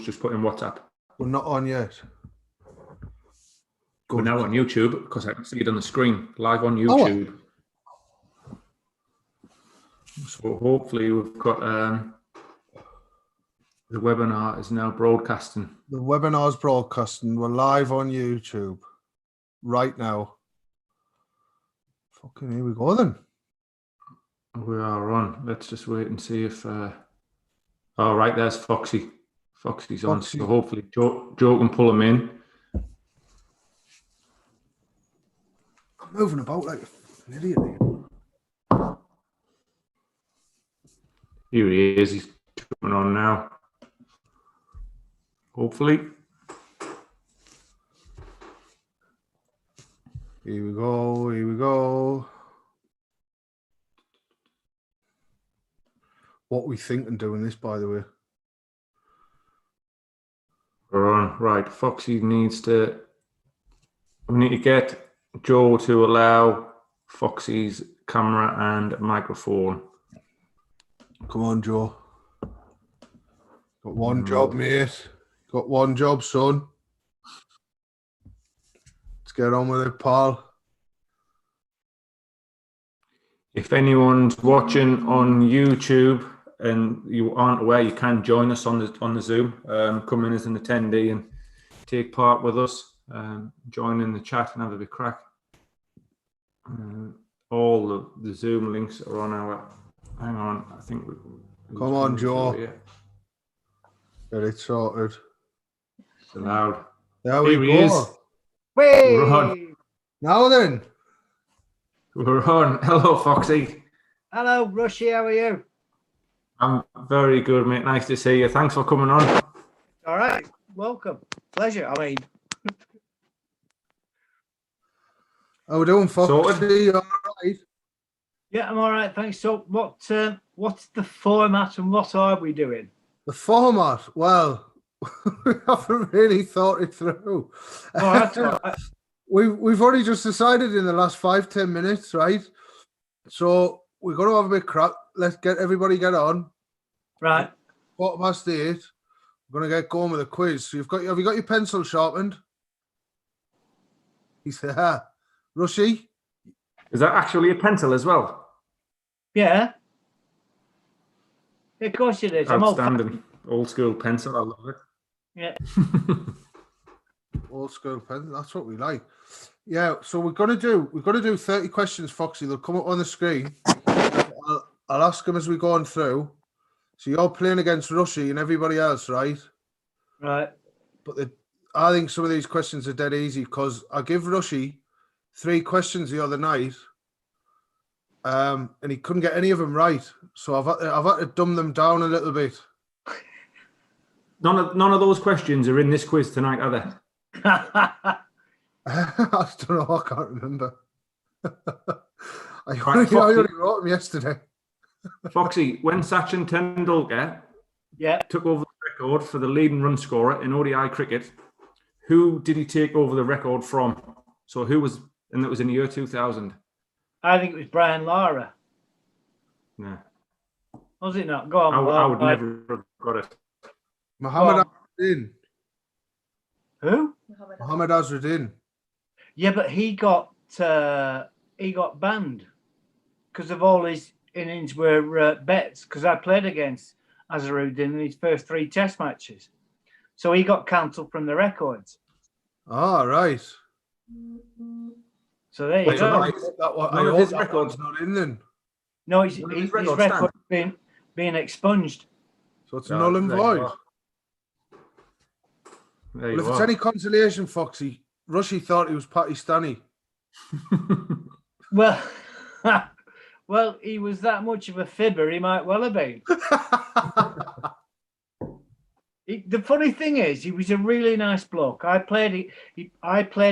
just put in WhatsApp. We're not on yet. We're now on YouTube because I can see it on the screen, live on YouTube. Oh. So hopefully we've got the webinar is now broadcasting. The webinar's broadcasting. We're live on YouTube right now. Fucking here we go then. We are on. Let's just wait and see if. Oh, right, there's Foxy. Foxy's on. So hopefully Joe can pull him in. I'm moving about like an idiot. Here he is. He's coming on now. Hopefully. Here we go. Here we go. What we thinking doing this, by the way? We're on. Right. Foxy needs to. We need to get Joe to allow Foxy's camera and microphone. Come on, Joe. Got one job, mate. Got one job, son. Let's get on with it, pal. If anyone's watching on YouTube and you aren't aware, you can join us on the Zoom. Come in as an attendee and take part with us. Join in the chat and have a bit crack. All the Zoom links are on our. Hang on, I think. Come on, Joe. Get it sorted. It's allowed. There we go. We're on. Now then. We're on. Hello, Foxy. Hello, Rushy. How are you? I'm very good, mate. Nice to see you. Thanks for coming on. All right. Welcome. Pleasure. I mean. How we doing, Foxy? All right? Yeah, I'm all right. Thanks. So, what's the format and what are we doing? The format? Well, we haven't really thought it through. We've only just decided in the last 5-10 minutes, right? So we're going to have a bit crap. Let's get everybody get on. Right. 8:15. We're going to get going with a quiz. So have you got your pencil sharpened? He said, Rushy? Is that actually a pencil as well? Yeah. Of course it is. Outstanding. Old school pencil. I love it. Yeah. Old school pencil. That's what we like. Yeah. So we're gonna do 30 questions, Foxy. They'll come up on the screen. I'll ask them as we're going through. So you're playing against Rushy and everybody else, right? Right. But I think some of these questions are dead easy because I give Rushy 3 questions the other night. And he couldn't get any of them right, so I've had to dumb them down a little bit. None of those questions are in this quiz tonight, are they? I don't know. I can't remember. I only wrote them yesterday. Foxy, when Sachin Tendulkar took over the record for the leading run scorer in ODI cricket, who did he take over the record from? So who was, and that was in the year 2000. I think it was Brian Lara. Yeah. Was it not? Go on. I would never have got it. Mohammed Azharuddin. Who? Mohammed Azharuddin. Yeah, but he got banned because of all his innings were bets. Because I played against Azharuddin in his first 3 Test matches, so he got cancelled from the records. Oh, right. So there you go. I hope his record's not in then. No, his record's being expunged. So it's null and void. Well, if it's any consolation, Foxy, Rushy thought he was Pakistani. Well, he was that much of a fibber, he might well have been. The funny thing is, he was a really nice bloke. I played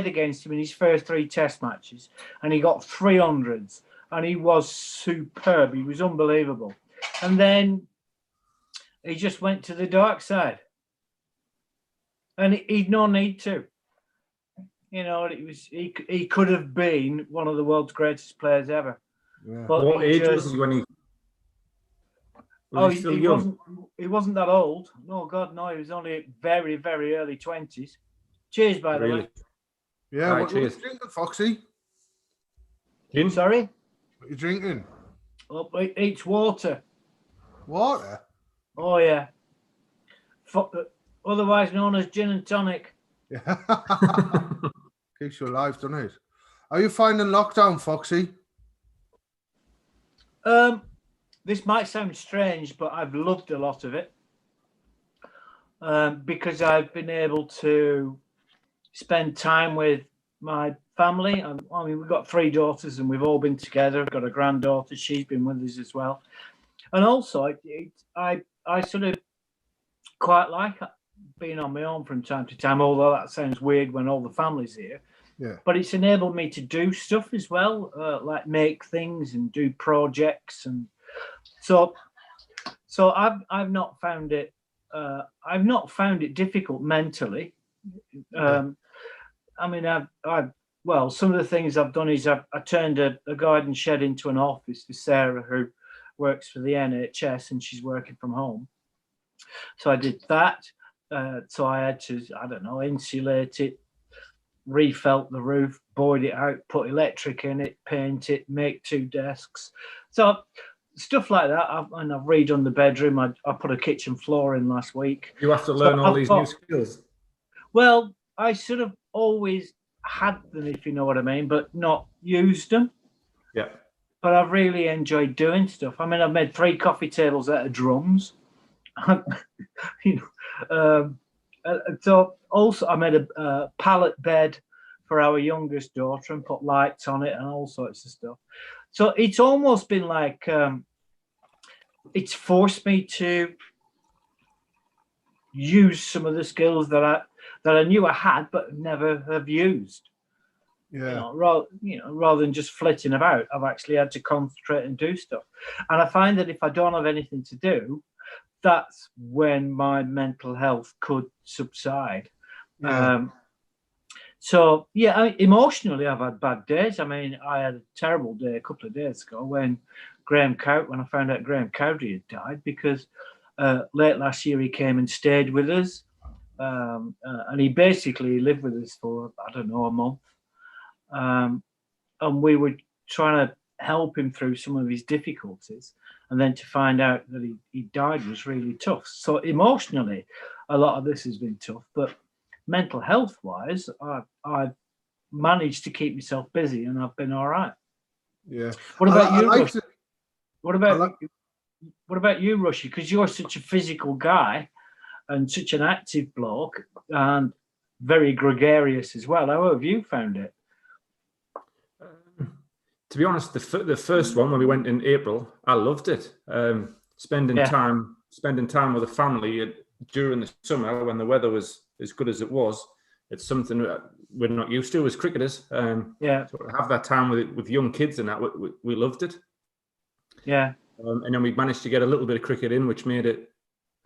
against him in his first 3 Test matches, and he got 300s, and he was superb. He was unbelievable. And then he just went to the dark side, and he'd no need to. You know, he could have been one of the world's greatest players ever. Yeah. But what age was he when he? Was he still young? He wasn't that old. No, God, no. He was only very, very early 20s. Cheers, by the way. Yeah, Right, what are you cheers. drinking, Foxy? Gin? Sorry? What are you drinking? Oh, it's water. Water? Oh, yeah. Otherwise known as gin and tonic. Yeah. Keeps you alive, doesn't it? Are you finding lockdown, Foxy? This might sound strange, but I've loved a lot of it. Because I've been able to spend time with my family. I mean, we've got 3 daughters and we've all been together. I've got a granddaughter. She's been with us as well. And also, I sort of quite like being on my own from time to time, although that sounds weird when all the family's here. Yeah. But it's enabled me to do stuff as well, like make things and do projects. And so I've not found it difficult mentally. I mean, well, some of the things I've done is I turned a garden shed into an office for Sarah, who works for the NHS, and she's working from home. So I did that. So I had to, I don't know, insulate it, refelt the roof, board it out, put electric in it, paint it, make 2 desks. So stuff like that. I've redone the bedroom. I put a kitchen floor in last week. You have to learn all these new skills. Well, I sort of always had them, if you know what I mean, but not used them. Yeah. But I've really enjoyed doing stuff. I mean, I've made 3 coffee tables out of drums. So also I made a pallet bed for our youngest daughter and put lights on it and all sorts of stuff. So it's almost been like it's forced me to use some of the skills that I knew I had but never have used. Yeah. Rather than just flitting about, I've actually had to concentrate and do stuff. And I find that if I don't have anything to do, that's when my mental health could subside. Yeah. Emotionally, I've had bad days. I mean, I had a terrible day a couple of days ago when I found out Graham Cowdery had died, because late last year he came and stayed with us, and he basically lived with us for, I don't know, a month. And we were trying to help him through some of his difficulties, and then to find out that he died was really tough. So emotionally, a lot of this has been tough, but mental health wise, I've managed to keep myself busy and I've been all right. Yeah. What about you? What about you, Rushy? Because you're such a physical guy and such an active bloke and very gregarious as well. How have you found it? To be honest, the first one when we went in April, I loved it. Spending time with the family during the summer when the weather was as good as it was. It's something we're not used to as cricketers. So to have that time with young kids and that, we loved it. Yeah. And then we managed to get a little bit of cricket in, which made it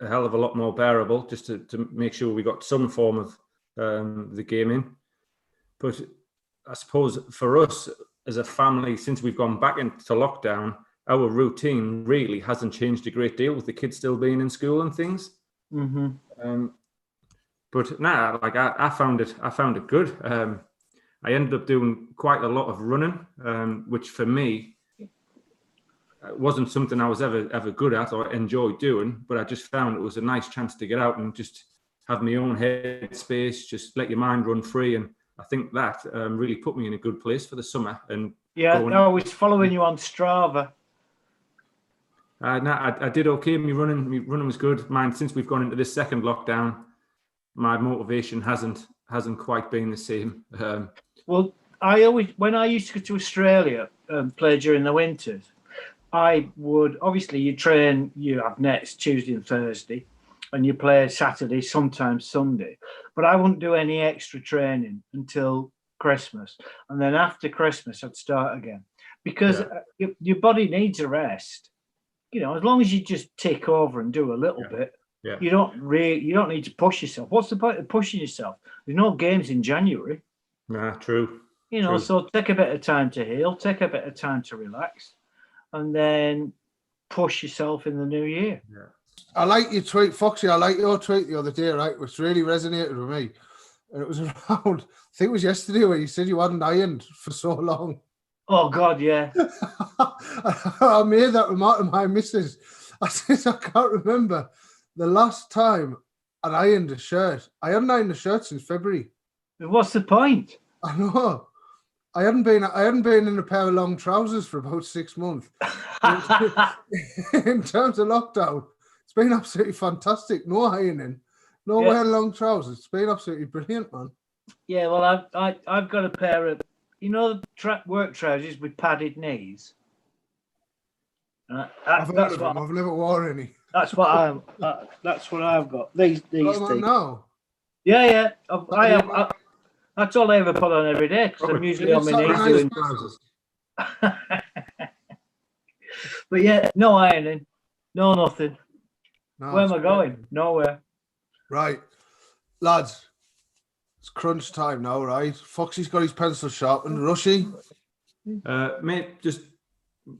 a hell of a lot more bearable, just to make sure we got some form of the game in. But I suppose for us as a family, since we've gone back into lockdown, our routine really hasn't changed a great deal, with the kids still being in school and things. Mm-hmm. But like I found it good. I ended up doing quite a lot of running, which for me wasn't something I was ever good at or enjoyed doing. But I just found it was a nice chance to get out and just have my own head space, just let your mind run free. And I think that really put me in a good place for the summer. And I was following you on Strava. I did okay. My running was good. Mine, since we've gone into this second lockdown, my motivation hasn't quite been the same. Well, when I used to go to Australia and play during the winters, I would, obviously you train, you have nets Tuesday and Thursday, and you play Saturday, sometimes Sunday. But I wouldn't do any extra training until Christmas. And then after Christmas, I'd start again. Because your body needs a rest. You know, as long as you just tick over and do a little bit, you don't need to push yourself. What's the point of pushing yourself? There's no games in January. Nah, true. You know, so take a bit of time to heal, take a bit of time to relax. And then push yourself in the new year. Yeah. I like your tweet, Foxy. I like your tweet the other day, right? Which really resonated with me. And it was around, I think it was yesterday, where you said you hadn't ironed for so long. Oh God, yeah. I made that remark to my missus. I said, I can't remember the last time I ironed a shirt. I hadn't ironed a shirt since February. What's the point? I know. I hadn't been in a pair of long trousers for about 6 months. In terms of lockdown, it's been absolutely fantastic. No ironing, no wearing long trousers. It's been absolutely brilliant, man. Yeah, well, I've got a pair of, you know, work trousers with padded knees. I've heard of them. I've never worn any. That's what I've got. These things. Now. Yeah. That's all I ever put on every day because I'm usually on my knees doing trousers. But yeah, no ironing, no nothing. No, where am I going? Nowhere. Right, lads, it's crunch time now, right? Foxy's got his pencil sharpened. Rushy? Mate, just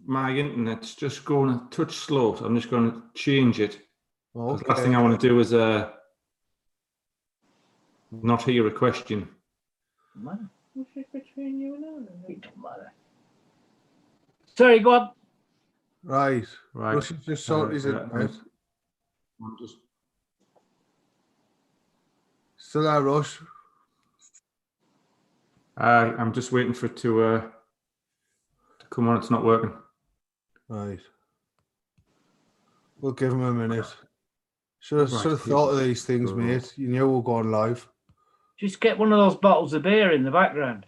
my internet's just going a touch slow, so I'm just going to change it. Okay. The last thing I want to do is not hear a question. Man, what's between you and I? It don't matter. Sorry, go on. Right. Rushy's just sorted his internet. I'm just... Still there, Rush? I'm just waiting for it to come on. It's not working. Right. We'll give him a minute. Should have thought of these things, mate. You knew we were going live. Just get one of those bottles of beer in the background.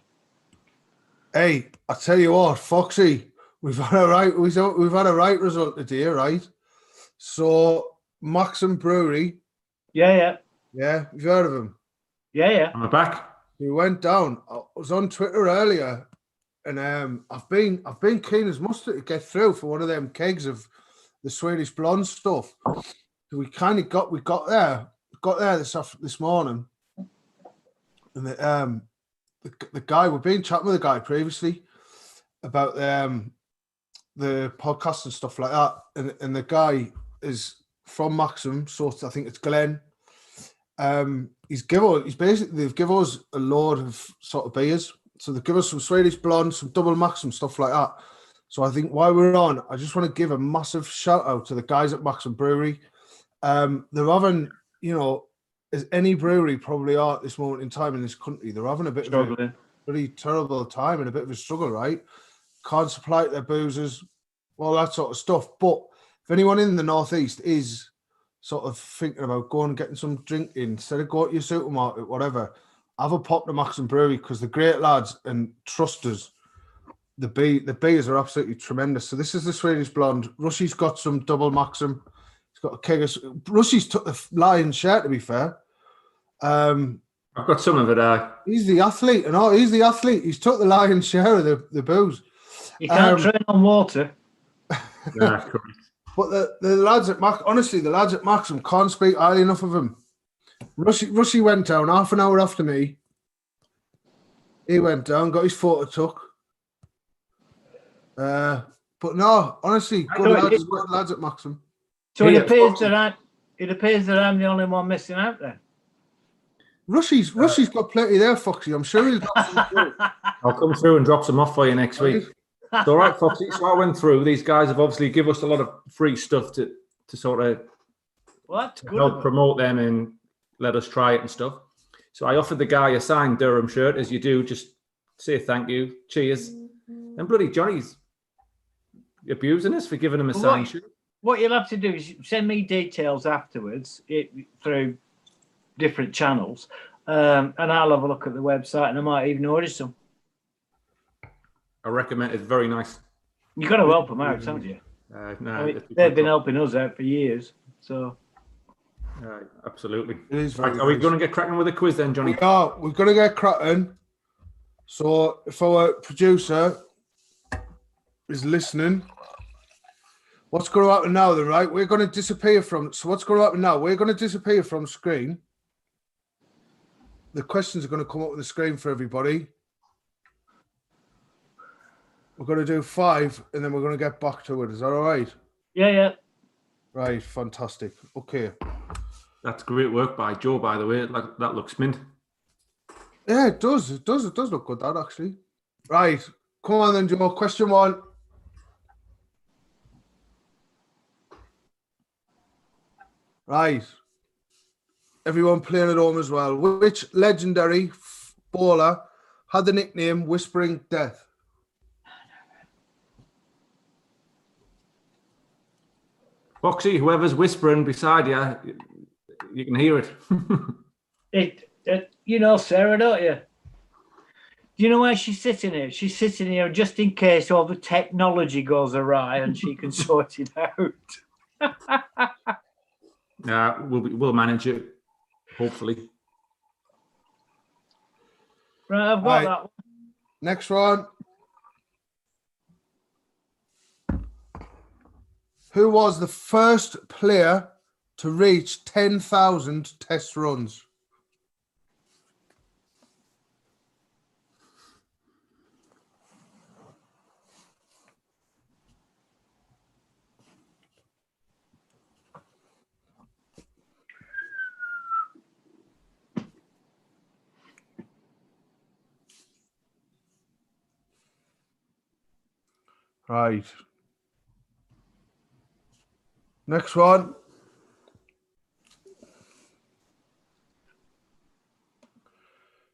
Hey, I tell you what, Foxy, we've had a right result today, right? So Maxim Brewery. Yeah. Yeah, you've heard of him? Yeah. Am I back? We went down. I was on Twitter earlier, and I've been keen as mustard to get through for one of them kegs of the Swedish blonde stuff. So we got there this morning, and the guy, we've been chatting with the guy previously about the podcast and stuff like that, and the guy is from Maxim, so I think it's Glenn. They've given us a load of sort of beers. So they give us some Swedish blonde, some double Maxim, stuff like that. So I think while we're on, I just want to give a massive shout out to the guys at Maxim Brewery. They're having, as any brewery probably are at this moment in time in this country, they're having a bit of a pretty terrible time and a bit of a struggle, right? Can't supply their boozers, all that sort of stuff. But if anyone in the Northeast is sort of thinking about going and getting some drink in, instead of going to your supermarket, whatever, have a pop to Maxim Brewery because they're great lads, and trust us, the beers are absolutely tremendous. So this is the Swedish blonde. Rushy's got some double Maxim. He's got a keg of... Rushy's took the lion's share, to be fair. I've got some of it. He's the athlete, and he's the athlete. He's took the lion's share of the booze. You can't train on water. Yeah, correct. But the lads at the lads at Maxim can't speak highly enough of him. Rushy went down half an hour after me. He went down, got his photo took. But no, honestly, good lads at Maxim. So it appears that I'm the only one missing out then. Rushy's got plenty there, Foxy. I'm sure he's got some too. I'll come through and drop some off for you next week. It's all right, Foxy. So I went through. These guys have obviously given us a lot of free stuff to sort of help promote them and let us try it and stuff. So I offered the guy a signed Durham shirt, as you do, just say thank you, cheers. And bloody Johnny's abusing us for giving him a signed shirt. What you'll have to do is send me details afterwards through different channels, and I'll have a look at the website, and I might even order some. I recommend it's very nice. You've got to help them out, haven't you? No, they've been helping us out for years. So, absolutely. It is are we going to get cracking with the quiz then, Johnny? We're going to get cracking. So, if our producer is listening, what's going to happen now, then, right? We're going to disappear from... So, what's going to happen now? We're going to disappear from screen. The questions are going to come up on the screen for everybody. We're going to do 5, and then we're going to get back to it. Is that all right? Yeah. Right, fantastic. Okay. That's great work by Joe, by the way. Like, that looks mint. Yeah, it does. It does look good, that actually. Right. Come on then, Joe. Question 1. Right. Everyone playing at home as well. Which legendary bowler had the nickname Whispering Death? Foxy, whoever's whispering beside you, you can hear it. You know Sarah, don't you? Do you know why she's sitting here? She's sitting here just in case all the technology goes awry and she can sort it out. We'll manage it, hopefully. Right, I've got that one. Next one. Who was the first player to reach 10,000 test runs? Right. Next one.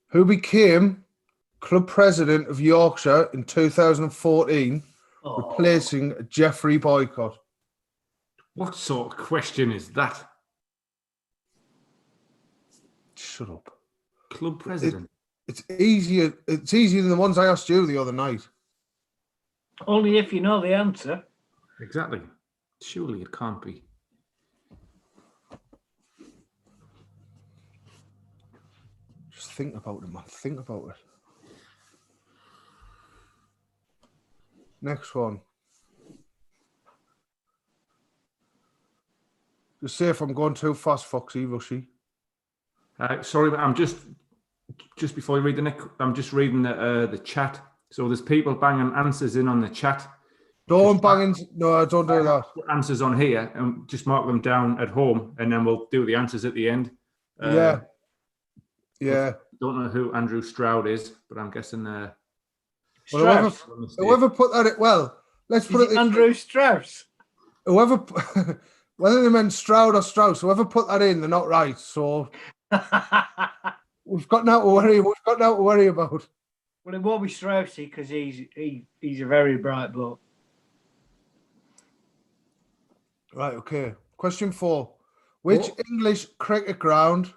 Who became club president of Yorkshire in 2014, replacing Jeffrey Boycott? What sort of question is that? Shut up. Club president. It's easier. It's easier than the ones I asked you the other night. Only if you know the answer. Exactly. Surely it can't be. Just think about it, man. Think about it. Next one. Just say if I'm going too fast, Foxy, Rushy. Sorry, but I'm just before you read the Nick, I'm just reading the chat. So there's people banging answers in on the chat. Don't bang in. No, don't do that. Answers on here and just mark them down at home, and then we'll do the answers at the end. Yeah. Don't know who Andrew Stroud is, but I'm guessing. Well, whoever put that in, well, let's put it. Andrew Strauss. Whoever, whether they meant Stroud or Strauss, whoever put that in, they're not right. So we've got now to worry. We've got now to worry about. Well, it won't be Straussy because he's a very bright bloke. Right. Okay. Question 4: Which English cricket ground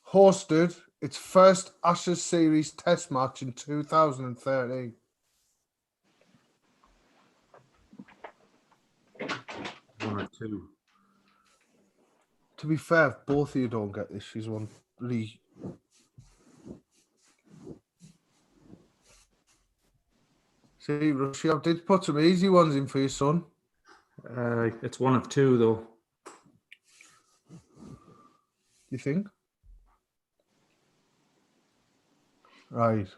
hosted its first Ashes series Test match in 2013? One or two. To be fair, if both of you don't get this, she's one really. See, Rushy, I did put some easy ones in for your son. It's one of two, though. You think? Right.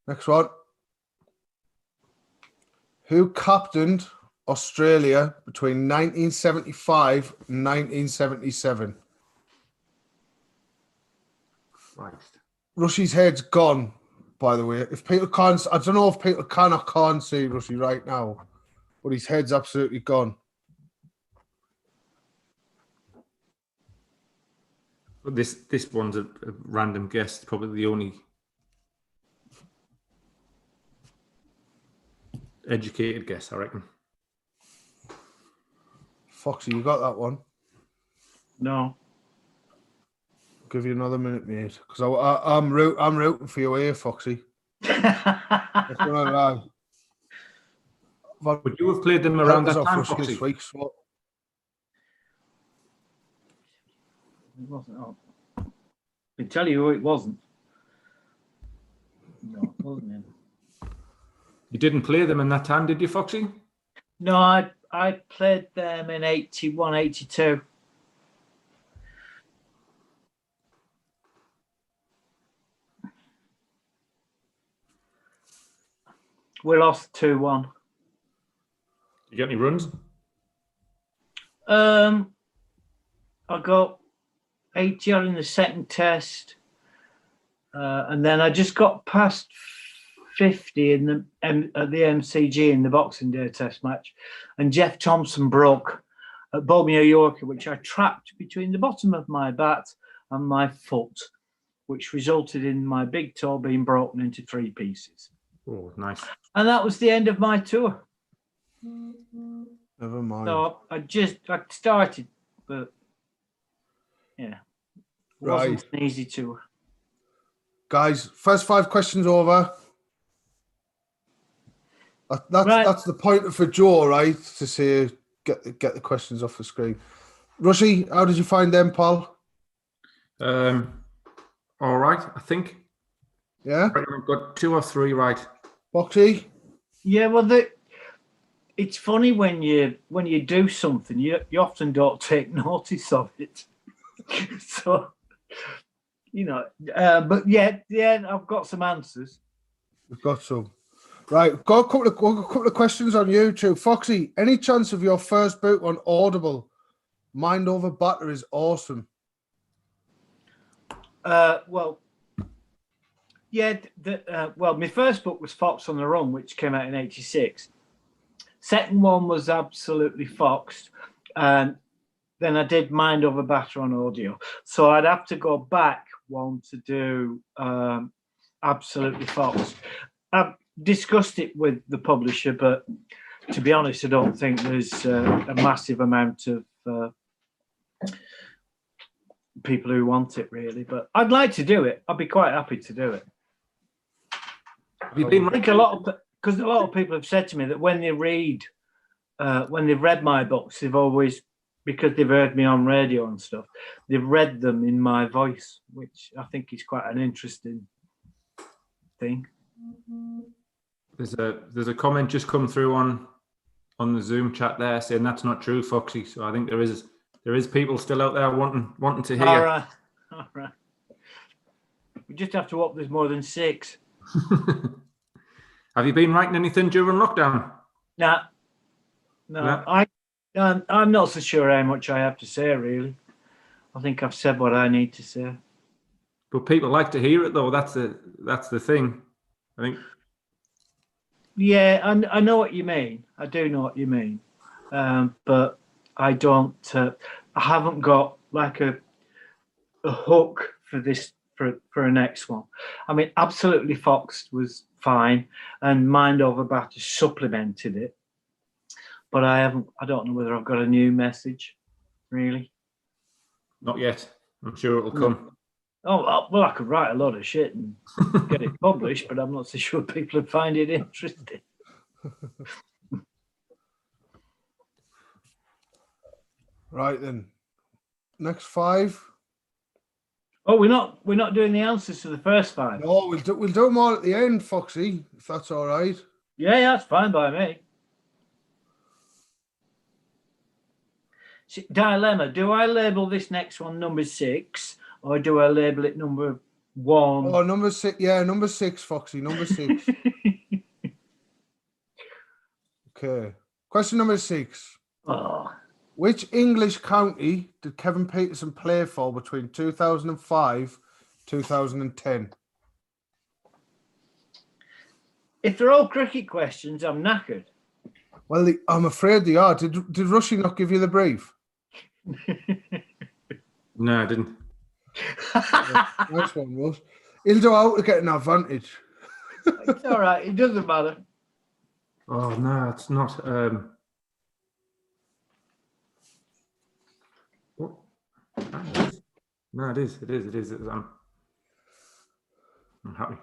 Next one. Who captained Australia between 1975 and 1977? Christ. Rushy's head's gone, by the way. If people can't, I don't know if people can or can't see Rushy right now, but his head's absolutely gone. But this one's a random guess. Probably the only educated guess, I reckon. Foxy, you got that one? No. I'll give you another minute, mate, because I'm rooting for you here, Foxy. That's what I lie. Would you have played them around that time, Rushy Foxy? this week, so. It wasn't. I can tell you who it wasn't. No, it wasn't him. You didn't play them in that time, did you, Foxy? No, I played them in 81, 82. We lost 2-1. You got any runs? I got 80 odd in the second test, and then I just got past 50 in the at the MCG in the Boxing Day test match, and Jeff Thompson broke at Bodmere Yorker, which I trapped between the bottom of my bat and my foot, which resulted in my big toe being broken into 3 pieces. Oh, nice. And that was the end of my tour. Never mind. So I started, but yeah, it wasn't an easy tour. Guys, first 5 questions over. That's the point for Joe, right? To see get the questions off the screen. Rushy, how did you find them, Paul? All right, I think. Yeah. I've got 2 or 3 right. Boxy? Yeah, well, it's funny when you do something, you often don't take notice of it. So, but yeah, I've got some answers. We've got some. Right, got a couple of questions on YouTube. Foxy, any chance of your first book on Audible? Mind Over Batter is awesome. Well, yeah. My first book was Fox on the Run, which came out in '86. Second one was Absolutely Foxed, and then I did Mind Over Batter on audio. So I'd have to go back one to do Absolutely Foxed. I've discussed it with the publisher, but to be honest, I don't think there's a massive amount of people who want it, really. But I'd like to do it. I'd be quite happy to do it. Have you been? I think a lot of people have said to me that when they've read my books, they've always, because they've heard me on radio and stuff, they've read them in my voice, which I think is quite an interesting thing. There's a comment just come through on the Zoom chat there saying that's not true, Foxy. So I think there is people still out there wanting to hear. All right. We just have to hope there's more than 6. Have you been writing anything during lockdown? No. I'm not so sure how much I have to say, really. I think I've said what I need to say. But people like to hear it, though. That's the thing, I think. Yeah, I know what you mean. I do know what you mean. But I don't. I haven't got like a hook for this for a next one. I mean, Absolutely Foxed was fine, and Mind Over Batter supplemented it. But I don't know whether I've got a new message, really. Not yet. I'm sure it'll come. Oh, well, I could write a lot of shit and get it published, but I'm not so sure people would find it interesting. Right then. Next 5. Oh, we're not doing the answers to the first 5. No, we'll do them all at the end, Foxy, if that's all right. Yeah, that's fine by me. Dilemma. Do I label this next one number 6, or do I label it number 1? Oh, number 6. Yeah, number 6, Foxy. Number 6. Okay. Question number 6. Oh. Which English county did Kevin Peterson play for between 2005 2010? If they're all cricket questions, I'm knackered. Well, I'm afraid they are. Did Rushy not give you the brief? No, I didn't. Nice one, Russ. He'll do out to get an advantage. It's all right. It doesn't matter. Oh no, it's not. What? No, it is. It is. I'm happy.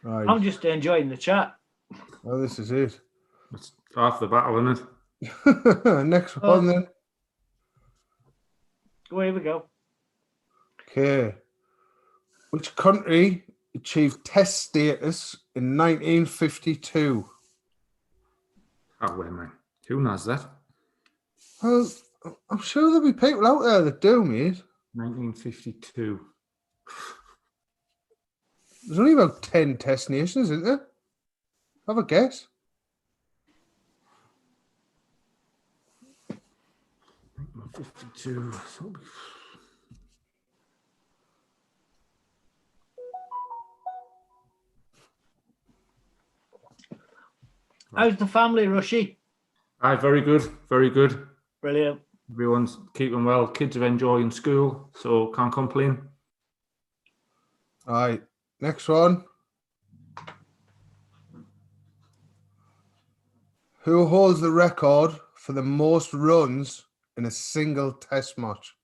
Right. I'm just enjoying the chat. Well, this is it. It's half the battle, isn't it? Next one then. Oh, here we go. Okay. Which country achieved Test status in 1952? Oh, wait, man. Who knows that? Well, I'm sure there'll be people out there that do, mate. 1952. There's only about 10 Test nations, isn't there? Have a guess. Well, 52. How's the family, Rushy? Aye, very good. Very good. Brilliant. Everyone's keeping well. Kids are enjoying school, so can't complain. All right. Next one. Who holds the record for the most runs in a single test match?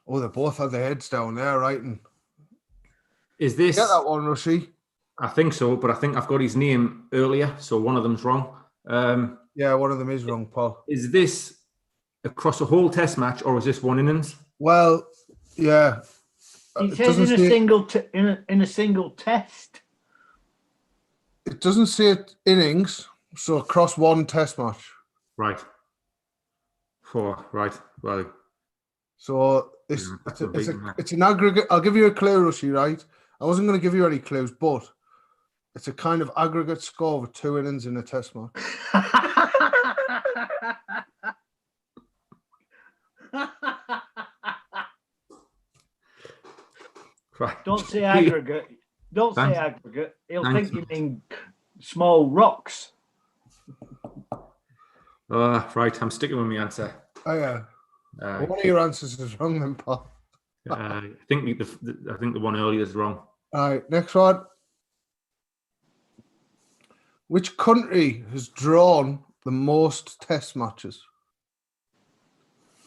Oh, they both have their heads down there, writing. Is this? Get that one, Rushy. I think so, but I think I've got his name earlier, so one of them's wrong. Yeah, one of them is wrong, Paul. Is this across a whole test match, or is this one innings? Well, yeah. It says in a single test. It doesn't say it innings, so across one test match. Right. Right. Well. So it's an aggregate. I'll give you a clue, Rushy, right? I wasn't going to give you any clues, but it's a kind of aggregate score of 2 innings in a test match. Right. Don't say aggregate. Don't say aggregate. He'll think you mean small rocks. Right. I'm sticking with my answer. Oh yeah. One of your answers is wrong, then, Paul. I think the one earlier is wrong. All right. Next one. Which country has drawn the most test matches?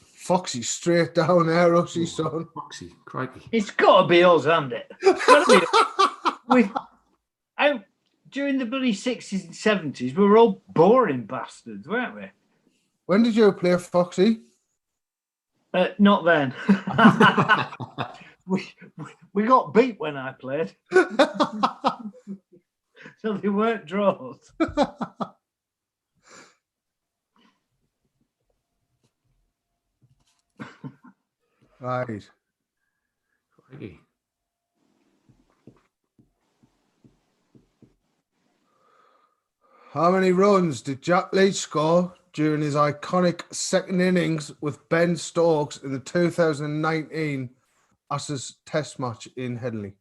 Foxy, straight down there, Rushy, son. Foxy, crikey. It's got to be us, hasn't it? During the bloody 60s and 70s, we were all boring bastards, weren't we? When did you play Foxy? Not then. we got beat when I played. So they weren't draws. Right. Crikey. How many runs did Jack Leach score during his iconic second innings with Ben Stokes in the 2019 Ashes Test match in Headingley?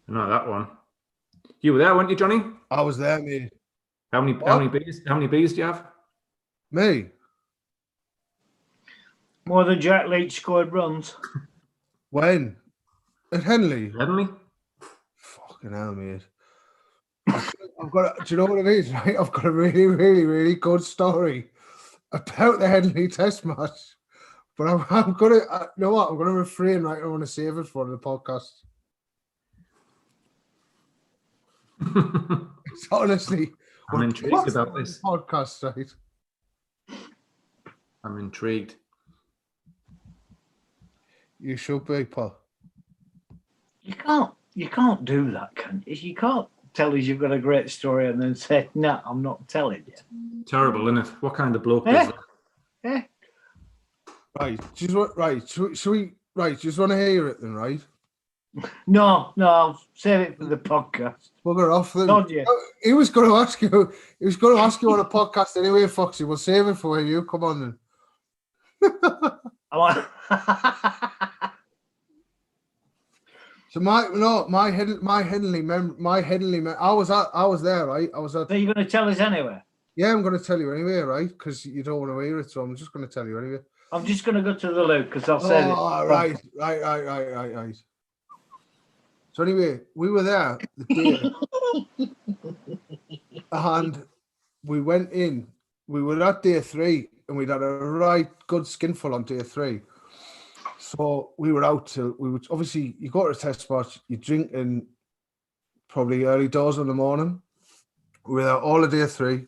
No, that one. You were there, weren't you, Johnny? I was there, mate. How many bees do you have? Me? More than Jack Leach scored runs. When? At Henley? Headingley? Fucking hell, mate. I've got. Do you know what it is? Right, I've got a really, really, really good story about the Headingley Test match, but I'm gonna. You know what? I'm gonna refrain. Right, I want to save it for the podcast. It's honestly, I'm intrigued about this podcast, right? I'm intrigued. You should be, Paul. You can't do that, can you? You can't tell us you've got a great story and then say, "No, I'm not telling you." Terrible, isn't it? What kind of bloke is that? Yeah. Right. Should we? Right. Just want to hear it then, right? No, I'll save it for the podcast. Bugger off then. Told you. He was going to ask you. He was going to ask you on a podcast anyway, Foxy. We'll save it for you. Come on then. So my Headingley. I was there, right? I was at. So you're going to tell us anyway? Yeah, I'm going to tell you anyway, right? Because you don't want to hear it, so I'm just going to tell you anyway. I'm just going to go to the loo because I'll say it. Right. So anyway, we were there the day, and we went in. We were at day 3, and we'd had a right good skinful on day 3. So we were out till we would obviously you go to a test match, you drink in probably early doors in the morning. We were there all of day 3.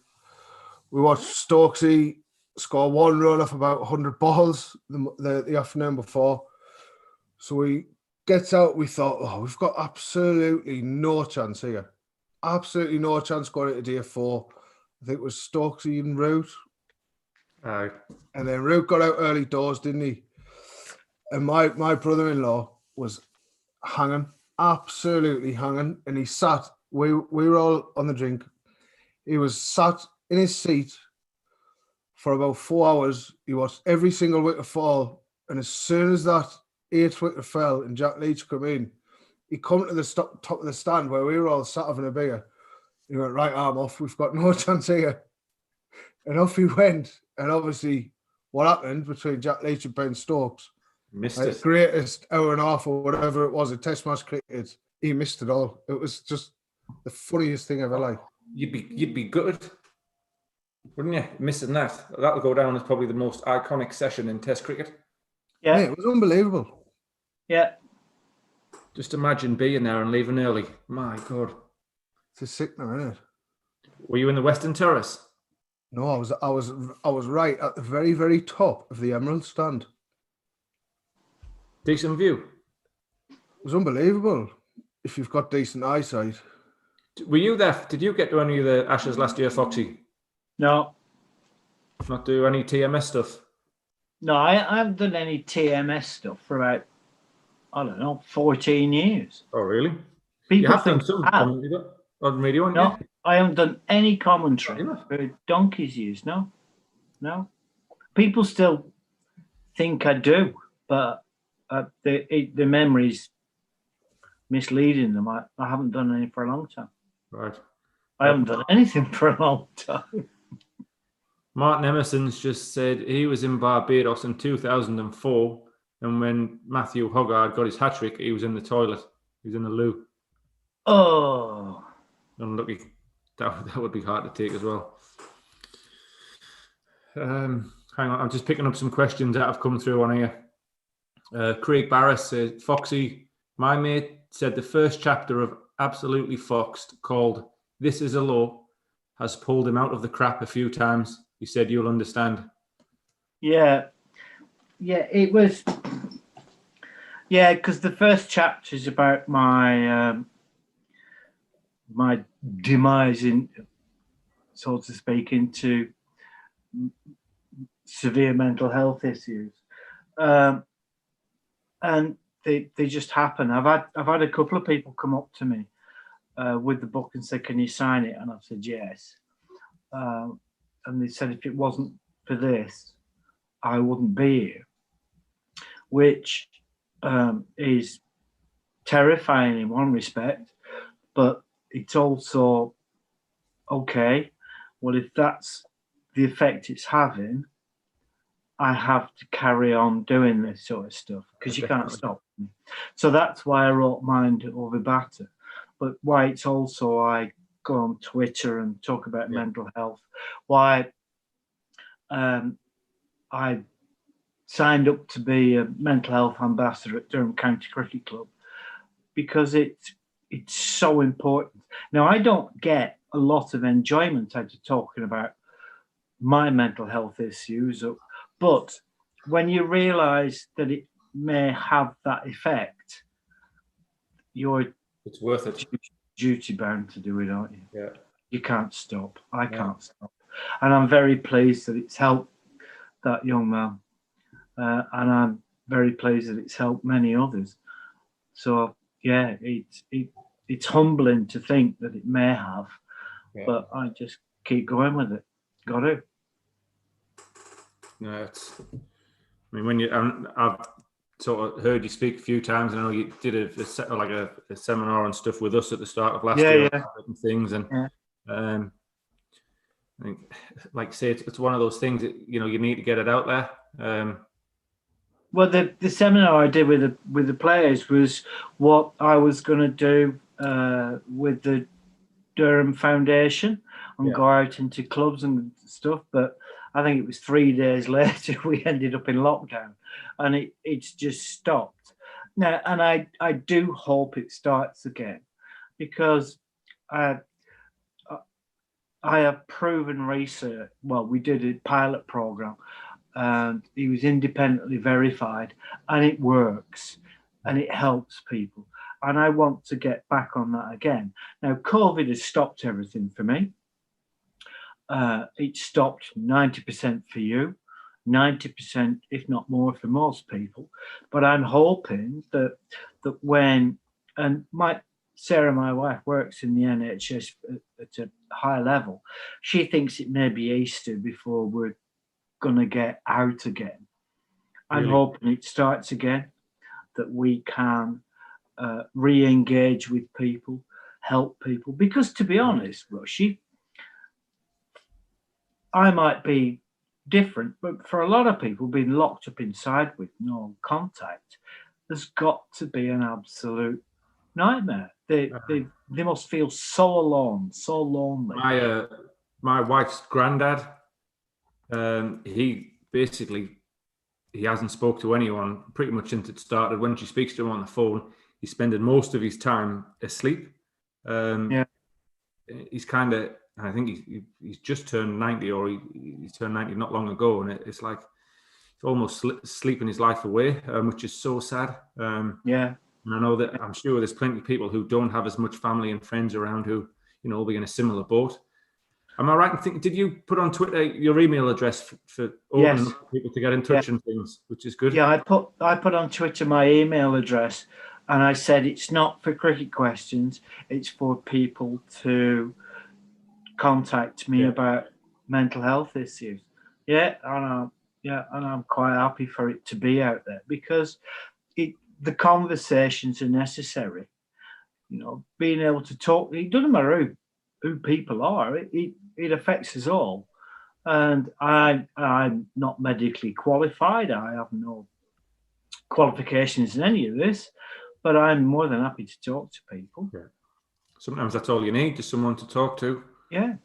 We watched Stokesy score 1 run off about 100 balls the afternoon before. So we gets out, we thought, oh, we've got absolutely no chance here. Absolutely no chance going into day 4. I think it was Stokesy en route. Aye. And then Root got out early doors, didn't he? And my brother-in-law was hanging, absolutely hanging. And he sat, we were all on the drink. He was sat in his seat for about 4 hours. He watched every single wicket fall. And as soon as that 8th wicket fell and Jack Leach come in, he come to the top of the stand where we were all sat having a beer. He went, right arm off, we've got no chance here. And off he went. And obviously, what happened between Jack Leach and Ben Stokes, Missed like it. the greatest hour and a half or whatever it was, a test match cricket, he missed it all. It was just the funniest thing ever. Like, You'd be gutted, wouldn't you? Missing that. That'll go down as probably the most iconic session in Test cricket. Yeah. it was unbelievable. Yeah. Just imagine being there and leaving early. My God. It's a sickener, isn't it? Were you in the Western Terrace? No, I was right at the very, very top of the Emerald stand. Decent view. It was unbelievable if you've got decent eyesight. Were you there? Did you get to any of the Ashes last year, Foxy? No. Not do any TMS stuff? No, I haven't done any TMS stuff for about, I don't know, 14 years. Oh, really? People You have done think some I have. commentary on radio, haven't No, you? I haven't done any commentary Oh, for donkey's years. No. People still think I do, but the memory's misleading them. I haven't done any for a long time. Right. I haven't done anything for a long time. Martin Emerson's just said he was in Barbados in 2004, and when Matthew Hoggard got his hat-trick, he was in the toilet. He was in the loo. Oh. Unlucky. That would be hard to take as well. Hang on, I'm just picking up some questions that have come through on here. Craig Barris said, Foxy, my mate said the first chapter of Absolutely Foxed, called This Is a Law, has pulled him out of the crap a few times. He said you'll understand. Yeah, it was. Yeah, because the first chapter is about my my demise, in, so to speak, into severe mental health issues, and they just happen. I've had a couple of people come up to me with the book and say, "Can you sign it?" And I've said yes. And they said if it wasn't for this, I wouldn't be here, which is terrifying in one respect, but it's also okay. Well, if that's the effect it's having, I have to carry on doing this sort of stuff because you can't stop me. So that's why I wrote Mind Over Batter, but why it's also I go on Twitter and talk about mental health. Why I signed up to be a mental health ambassador at Durham County Cricket Club because it's so important. Now, I don't get a lot of enjoyment out of talking about my mental health issues, but when you realise that it may have that effect, It's worth it. Duty bound to do it, aren't you? Yeah. You can't stop. I can't stop. And I'm very pleased that it's helped that young man. And I'm very pleased that it's helped many others. So, yeah, it's humbling to think that it may have, but I just keep going with it. Got to. No, it's. I mean, when I've sort of heard you speak a few times. I know you did a seminar and stuff with us at the start of last year and things, and I think, like I say, it's one of those things that you need to get it out there. Well, the seminar I did with the players was what I was going to do with the Durham Foundation and go out into clubs and stuff, but I think it was 3 days later we ended up in lockdown, and it's just stopped now. And I do hope it starts again, because I have proven research. Well, we did a pilot program, and it was independently verified, and it works, and it helps people. And I want to get back on that again. Now, COVID has stopped everything for me. it stopped 90% for you, 90%, if not more, for most people. But I'm hoping that when, and Sarah, my wife, works in the NHS at a high level. She thinks it may be Easter before we're going to get out again. I'm Really? hoping it starts again, that we can re-engage with people, help people. Because to be honest, Rushy, I might be different, but for a lot of people being locked up inside with no contact, there's got to be an absolute nightmare. They must feel so alone, so lonely. My wife's granddad, he hasn't spoke to anyone pretty much since it started. When she speaks to him on the phone, he's spending most of his time asleep. He's kind of, I think he's just turned 90, or he turned 90 not long ago, and it's like he's almost sleeping his life away, which is so sad. And I know that I'm sure there's plenty of people who don't have as much family and friends around who, will be in a similar boat. Am I right in thinking, did you put on Twitter your email address for opening up people to get in touch and things, which is good? Yeah, I put on Twitter my email address, and I said it's not for cricket questions, it's for people to contact me about mental health issues. And I'm quite happy for it to be out there, because the conversations are necessary. Being able to talk, it doesn't matter who people are, it affects us all. And I'm not medically qualified. I have no qualifications in any of this, but I'm more than happy to talk to people. Yeah. Sometimes that's all you need, just someone to talk to. Yeah.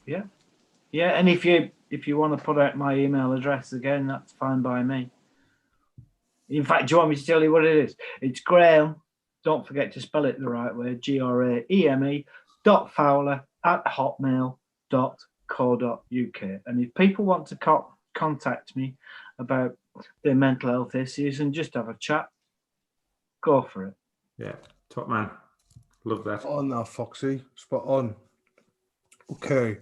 And if you want to put out my email address again, that's fine by me. In fact, do you want me to tell you what it is? It's Graham. Don't forget to spell it the right way. graeme.fowler@hotmail.co.uk. And if people want to contact me about their mental health issues and just have a chat, go for it. Yeah, top man. Love that. Spot on that, Foxy. Spot on. Okay.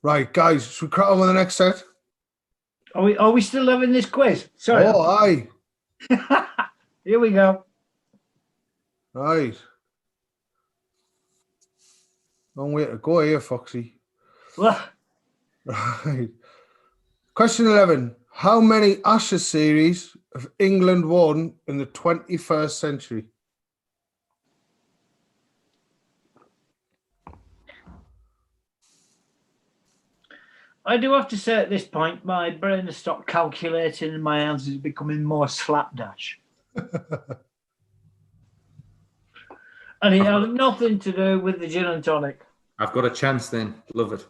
Right, guys, should we crack on with the next set? Are we still having this quiz? Sorry. Oh, aye. Here we go. Right. Long way to go here, Foxy. Right. Question 11. How many Ashes series have England won in the 21st century? I do have to say at this point, my brain has stopped calculating and my answers are becoming more slapdash. And it has nothing to do with the gin and tonic. I've got a chance then. Love it.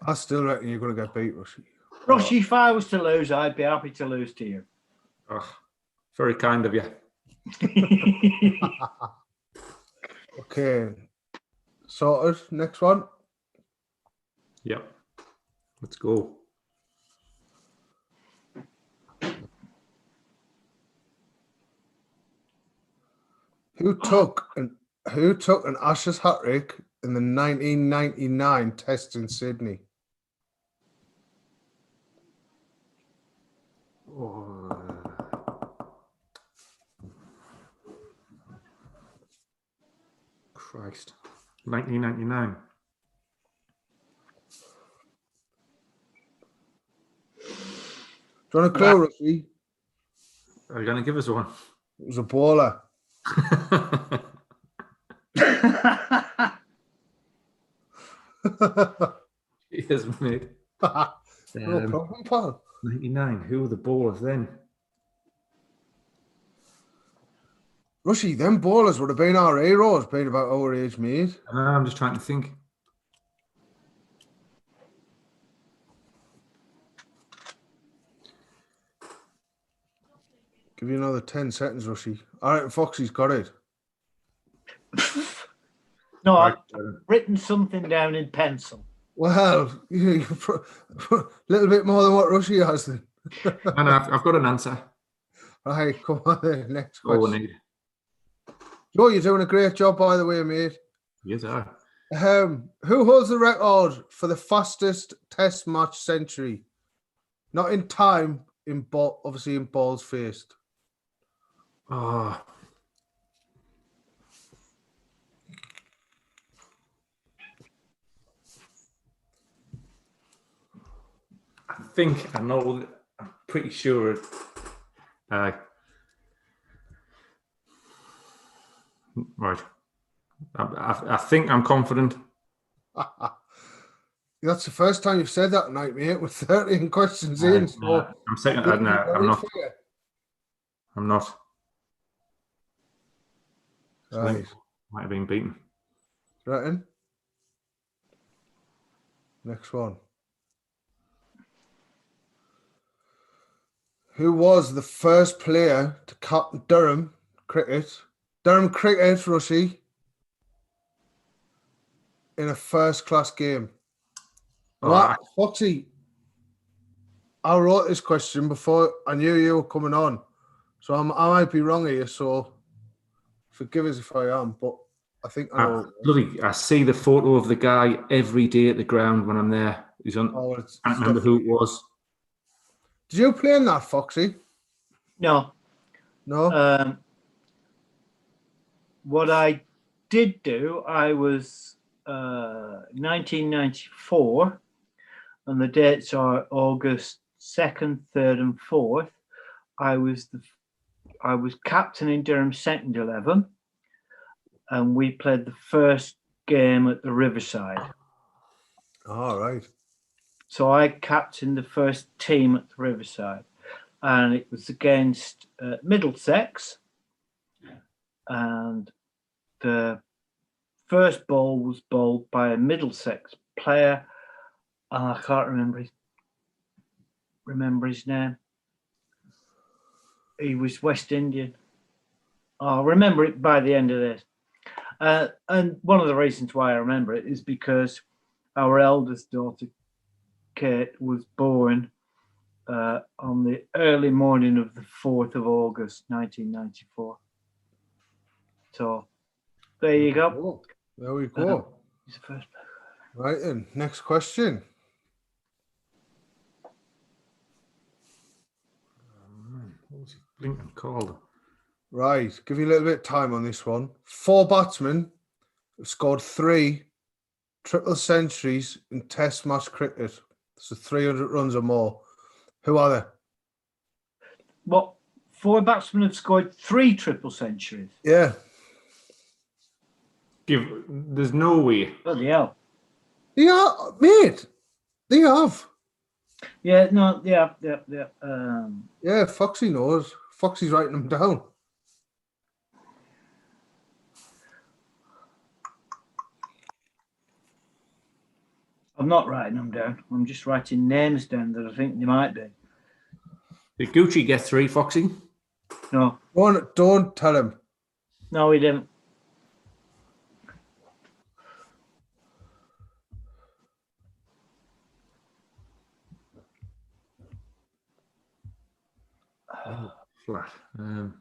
I still reckon you're going to get beat, Rushy. Rushy, if I was to lose, I'd be happy to lose to you. Oh, very kind of you. Okay. Sorted. Next one. Yep. Let's go. Who took an Ashes hat-trick in the 1999 Test in Sydney? Christ. 1999. Do you want a clue, Rushy? Are you going to give us one? It was a bowler. Cheers, mate. No problem, pal. 99. Who were the bowlers then? Rushy, them bowlers would have been our heroes, being about our age, mate. I'm just trying to think. Give you another 10 seconds, Rushy. All right, Foxy's got it. No, I've written something down in pencil. Well, a little bit more than what Rushy has then. And I've got an answer. Right, come on then. Next question. All we need. Joe, you're doing a great job, by the way, mate. Yes, I. Who holds the record for the fastest Test match century? Not in time, in ball, obviously in balls faced. Oh. I think I know. I'm pretty sure. Right. I think I'm confident. That's the first time you've said that tonight, mate, with 13 questions in. So I'm second. I'm I'm not. I'm not. So I think Right. might have been beaten. Reckon? Next one. Who was the first player to captain Durham cricket, Rushy, in a first-class game? Foxy, I wrote this question before I knew you were coming on, so I might be wrong here, so forgive us if I am, but I think I know. I see the photo of the guy every day at the ground when I'm there. He's on. I can't remember who it was. Did you play in that, Foxy? No. No. What I did do, I was 1994, and the dates are August 2nd, 3rd, and 4th. I was captain in Durham's second 11, and we played the first game at the Riverside. All right. So I captained the first team at the Riverside, and it was against Middlesex, and the first ball was bowled by a Middlesex player, and I can't remember his name. He was West Indian. I'll remember it by the end of this. And one of the reasons why I remember it is because our eldest daughter, Kate, was born on the early morning of the 4th of August, 1994. So there you go. There we go. He's the first. Right then, next question. What was he blinking called? Right, give you a little bit of time on this one. 4 batsmen have scored 3 triple centuries in Test match cricket. So 300 runs or more. Who are they? What? 4 batsmen have scored 3 triple centuries? Yeah. There's no way. Bloody hell. Yeah, mate. They have. Yeah, no, yeah. Yeah, Foxy knows. Foxy's writing them down. I'm not writing them down. I'm just writing names down that I think they might be. Did Gucci get 3, Foxy? No. Don't tell him. No, he didn't. Flat. Come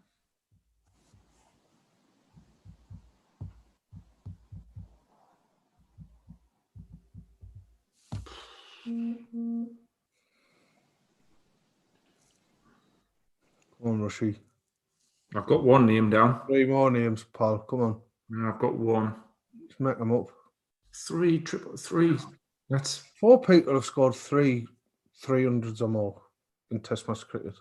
on, Rushy. I've got 1 name down. 3 more names, pal. Come on. No, I've got 1. Let's make them up. 3 triple 3. That's 4 people have scored 300s or more in Test match cricket.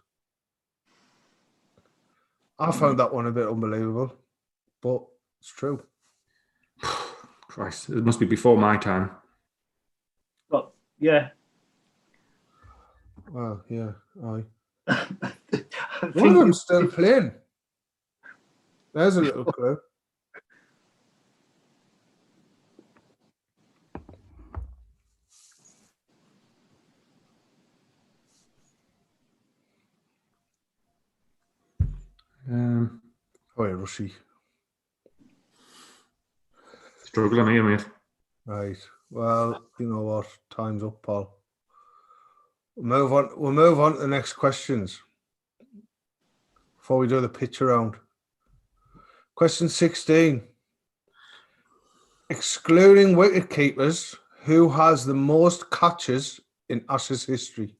I found that one a bit unbelievable, but it's true. Christ. It must be before my time. But yeah. Well, yeah, aye. I One of them's still playing. There's a little clue. Oh, yeah, Rushy. Struggling here, mate. Right. Well, you know what? Time's up, Paul. We'll move on to the next questions before we do the pitch around. Question 16. Excluding wicket keepers, who has the most catches in Ashes history?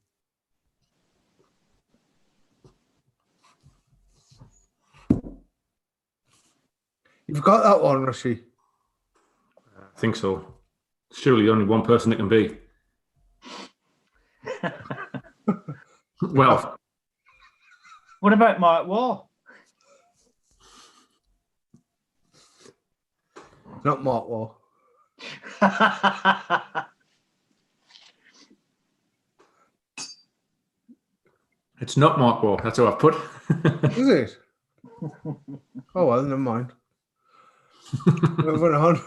You've got that one, Rushy. I think so. Surely only one person it can be. Well, What about Mark Waugh? Not Mark Waugh. it's not Mark Waugh. That's how I've put. Is it? Oh well, never mind. Moving on.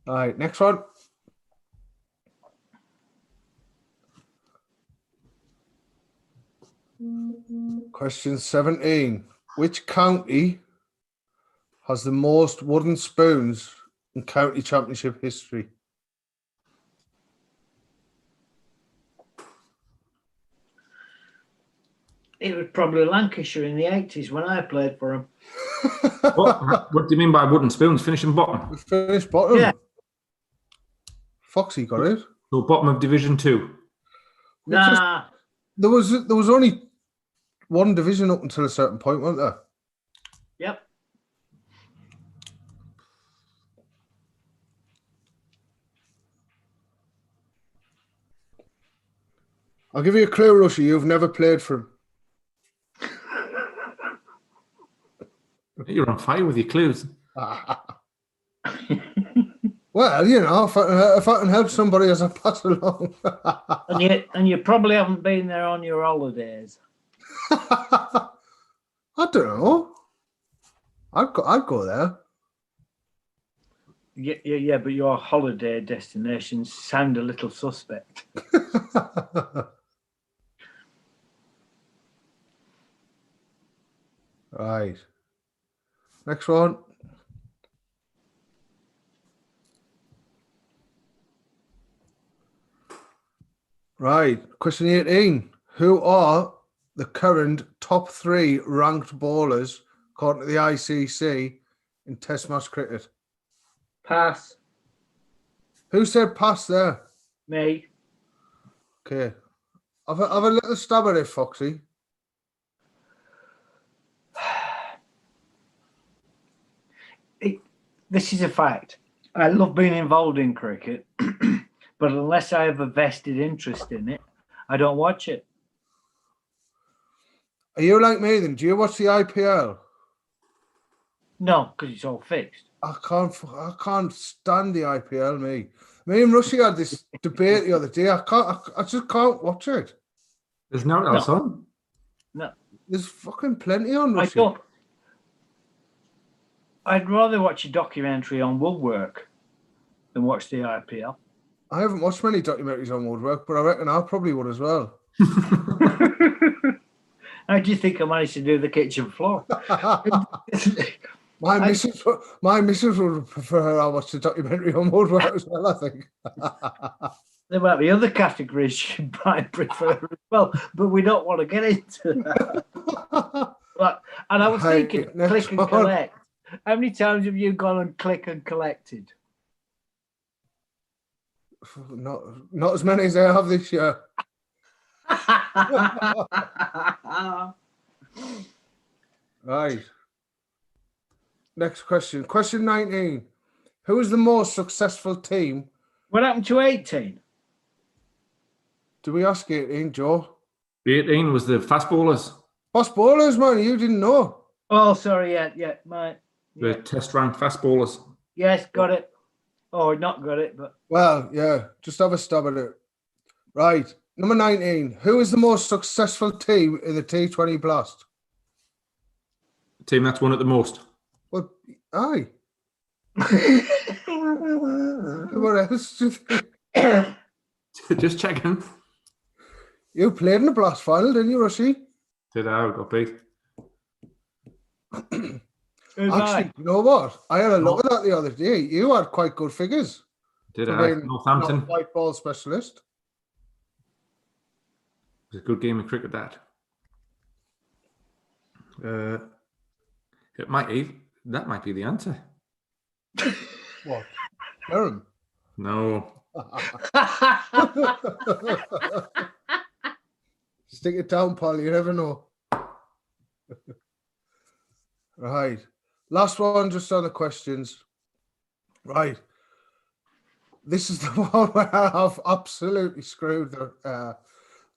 All right, next one. Question 17. Which county has the most wooden spoons in county championship history? It was probably Lancashire in the 80s when I played for him. What do you mean by wooden spoons? Finishing bottom? We finished bottom. Yeah. Foxy got it. So bottom of Division 2. Nah. There was only one division up until a certain point, wasn't there? Yep. I'll give you a clue, Rushy. You've never played for him. You're on fire with your clues. Well, you know, if I can help somebody as I pass along. and you probably haven't been there on your holidays. I don't know. I'd go there. Yeah, but your holiday destinations sound a little suspect. Right. Next one. Right. Question 18. Who are the current top 3 ranked bowlers according to the ICC in Test match cricket? Pass. Who said pass there? Me. Okay. Have a little stab at it, Foxy. This is a fact. I love being involved in cricket, but unless I have a vested interest in it, I don't watch it. Are you like me then? Do you watch the IPL? No, because it's all fixed. I can't stand the IPL, me. Me and Rushy had this debate the other day. I just can't watch it. There's no else on. No. There's fucking plenty on, I Rushy. don't. I'd rather watch a documentary on woodwork than watch the IPL. I haven't watched many documentaries on woodwork, but I reckon I probably would as well. How do you think I managed to do the kitchen floor? My missus would prefer I watch the documentary on woodwork as well, I think. There might be other categories you might prefer as well, but we don't want to get into that. And I was thinking, click and collect. How many times have you gone and click and collected? Not as many as I have this year. Right. Next question. Question 19. Who is the most successful team? What happened to 18? Do we ask 18, Joe? 18 was the fast bowlers. Fast bowlers, man. You didn't know. Oh, sorry. Yeah. The test rank fast bowlers. Yes, got it. Oh, not got it, but. Well, yeah. Just have a stab at it. Right. Number 19. Who is the most successful team in the T20 Blast? The team that's won it the most. Well, aye. What else do you think? Just checking. You played in the Blast final, didn't you, Rushy? Did I got beat? Actually, you know what? I had a look at that the other day. You had quite good figures. Did I? Not Northampton. a white ball specialist. It was a good game of cricket, that. That might be the answer. What? Durham? No. Stick it down, Paul. You never know. Right. Last one, just on the questions. Right. This is the one where I've absolutely screwed the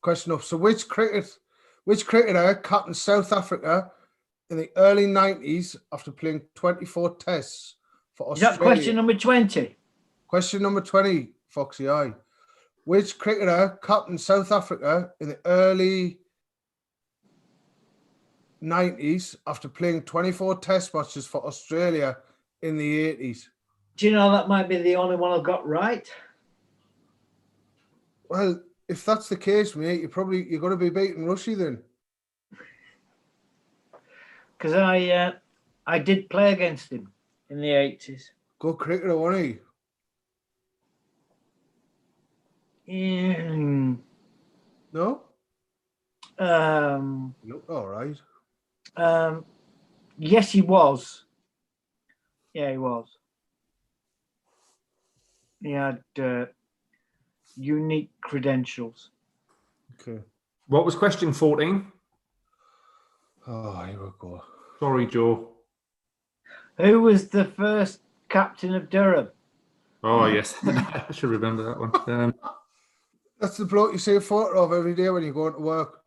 question up. So, which cricketer captained South Africa in the early 90s after playing 24 tests for Is Australia? that question number 20? Question number 20, Foxy Eye. Which cricketer captained South Africa in the early 90s after playing 24 test matches for Australia in the 80s? Do you know that might be the only one I've got right? Well, if that's the case, mate, you're going to be beating Rushy then. Because I did play against him in the 80s. Good cricketer, wasn't he? No? You look all right. Yes, he was. Yeah, he was. He had unique credentials. Okay. What was question 14? Oh, here we go. Sorry, Joe. Who was the first captain of Durham? Oh, yes. I should remember that one. That's the bloke you see a photo of every day when you're going to work.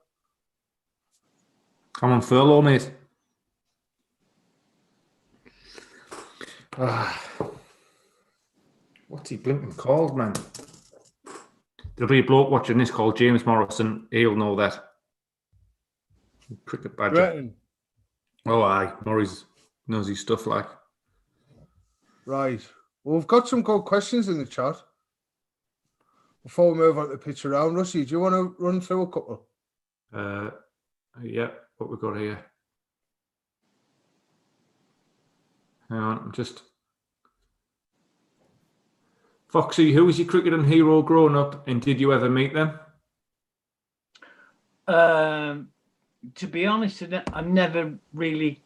I'm on furlough, mate. What's he blinking called, man? There'll be a bloke watching this called James Morrison. He'll know that. Cricket badger. Right. Oh, aye. Morris knows his stuff like. Right. Well, we've got some good questions in the chat. Before we move on to the pitch around, Rushy, do you want to run through a couple? Yeah, what we got here. Hang on, I'm just... Foxy, who was your cricketing hero growing up, and did you ever meet them? To be honest, I never really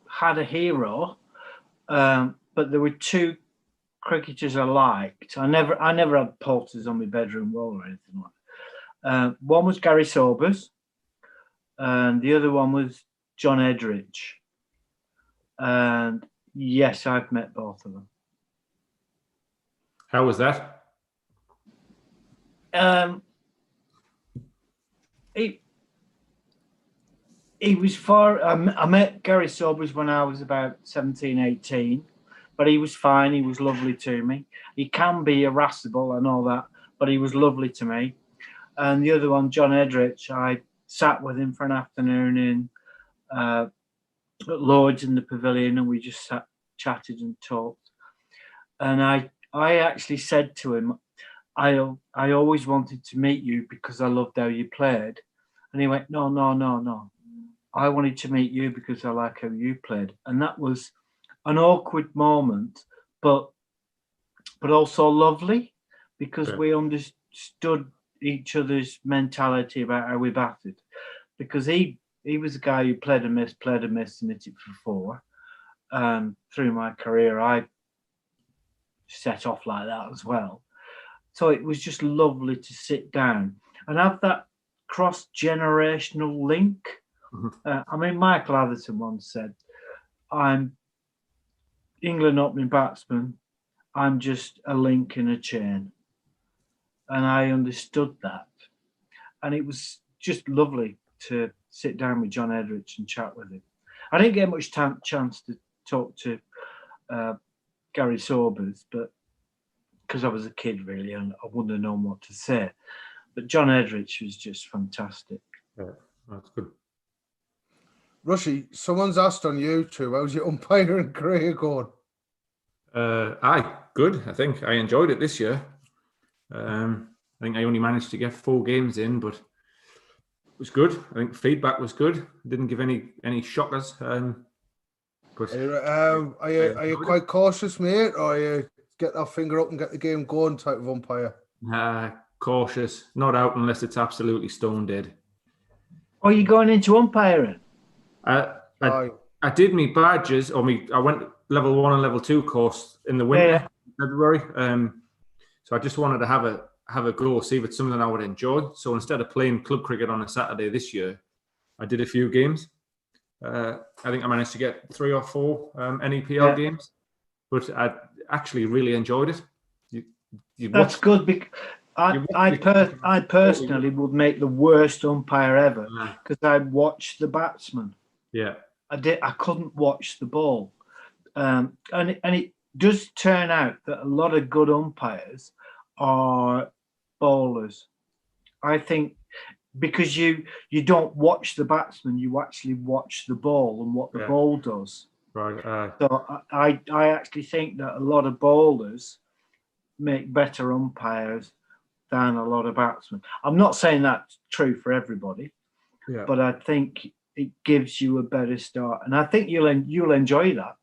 had a hero, but there were two cricketers I liked. I never had posters on my bedroom wall or anything like that. One was Gary Sobers, and the other one was John Edridge. And yes, I've met both of them. How was that? He was far. I met Gary Sobers when I was about 17, 18, but he was fine. He was lovely to me. He can be irascible and all that, but he was lovely to me. And the other one, John Edridge, I sat with him for an afternoon in at Lloyd's in the Pavilion, and we just sat, chatted and talked. And I actually said to him, I always wanted to meet you because I loved how you played. And he went, no. I wanted to meet you because I like how you played. And that was an awkward moment, but also lovely, because we understood each other's mentality about how we batted. Because he was a guy who played and missed, and hit it for 4. Through my career, I set off like that as well. So it was just lovely to sit down and have that cross-generational link. I mean, Michael Atherton once said, I'm England opening batsman, I'm just a link in a chain. And I understood that. And it was just lovely to sit down with John Edridge and chat with him. I didn't get much chance to talk to Gary Sobers, but because I was a kid, really, and I wouldn't have known what to say. But John Edridge was just fantastic. Yeah, that's good. Rushy, someone's asked on YouTube, how's your umpiring career going? Aye, good. I think I enjoyed it this year. I think I only managed to get 4 games in, but it was good. I think feedback was good. Didn't give any shockers. But are you quite cautious, mate, or are you get that finger up and get the game going type of umpire? Cautious, not out unless it's absolutely stone dead. Are you going into umpiring? I I did my badges, I went level 1 and level 2 course in the winter, February. So I just wanted to have a go, see if it's something I would enjoy. So instead of playing club cricket on a Saturday this year, I did a few games. I think I managed to get 3 or 4 NEPL games, but I actually really enjoyed it. That's good because I personally would make the worst umpire ever because I watched the batsman. Yeah, I couldn't watch the ball, and it does turn out that a lot of good umpires are bowlers. I think because you don't watch the batsman, you actually watch the ball and what the ball does. Right. So I actually think that a lot of bowlers make better umpires than a lot of batsmen. I'm not saying that's true for everybody, but I think it gives you a better start, and I think you'll enjoy that.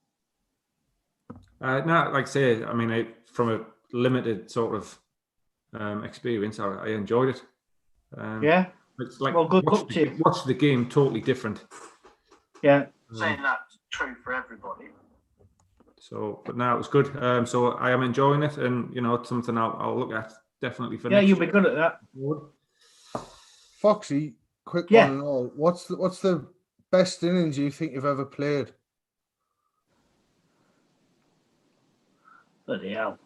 No, like I say, I mean, from a limited sort of experience, I enjoyed it. It's like good luck to you. Watch the game totally different. Yeah, saying that's true for everybody. So, but now it was good. So I am enjoying it, and it's something I'll look at definitely for next you'll year. be good at that. Foxy, quick one and all. What's the best innings you think you've ever played? Bloody hell.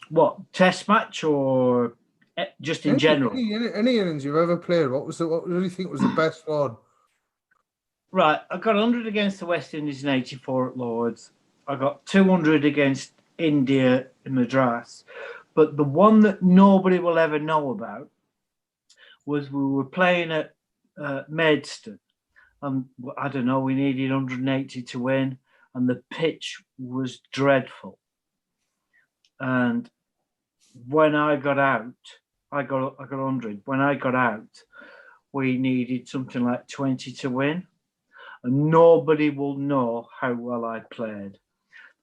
What, test match or just in general? Any innings you've ever played. What do you think was the best one? Right, I got 100 against the West Indies in 84 at Lords. I got 200 against India in Madras. But the one that nobody will ever know about was we were playing at Maidstone. I don't know, we needed 180 to win, and the pitch was dreadful. And when I got out, I got 100. When I got out, we needed something like 20 to win. And nobody will know how well I played.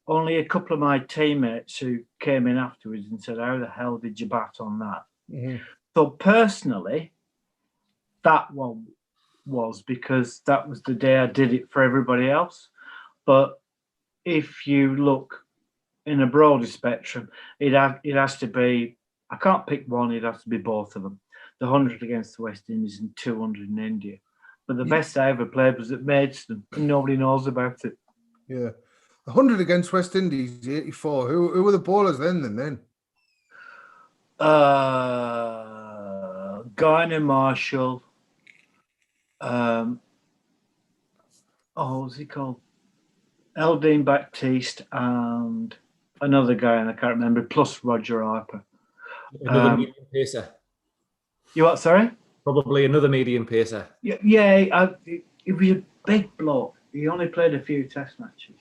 Only a couple of my teammates who came in afterwards and said, how the hell did you bat on that? Mm-hmm. So personally, that one was because that was the day I did it for everybody else. But if you look in a broader spectrum, it has to be, I can't pick one, it has to be both of them. The 100 against the West Indies and 200 in India. But the best I ever played was at Maidstone, and nobody knows about it. Yeah. 100 against West Indies, 84. Who were the bowlers then? Garner Marshall. What's he called? LDM Baptiste and another guy, and I can't remember, plus Roger Harper. Another medium pacer. You what, sorry? Probably another medium pacer. Yeah, it was a big bloke. He only played a few test matches.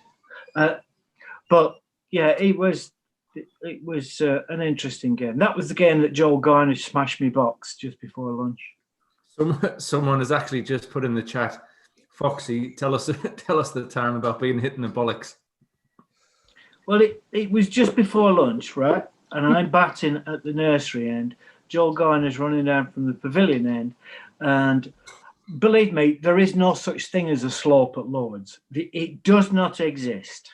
But yeah, it was an interesting game. That was the game that Joel Garner smashed me box just before lunch. Someone has actually just put in the chat, Foxy, tell us the time about being hit in the bollocks. Well, it was just before lunch, right? And I'm batting at the nursery end. Joel Garner's running down from the pavilion end. And believe me, there is no such thing as a slope at Lords. It does not exist.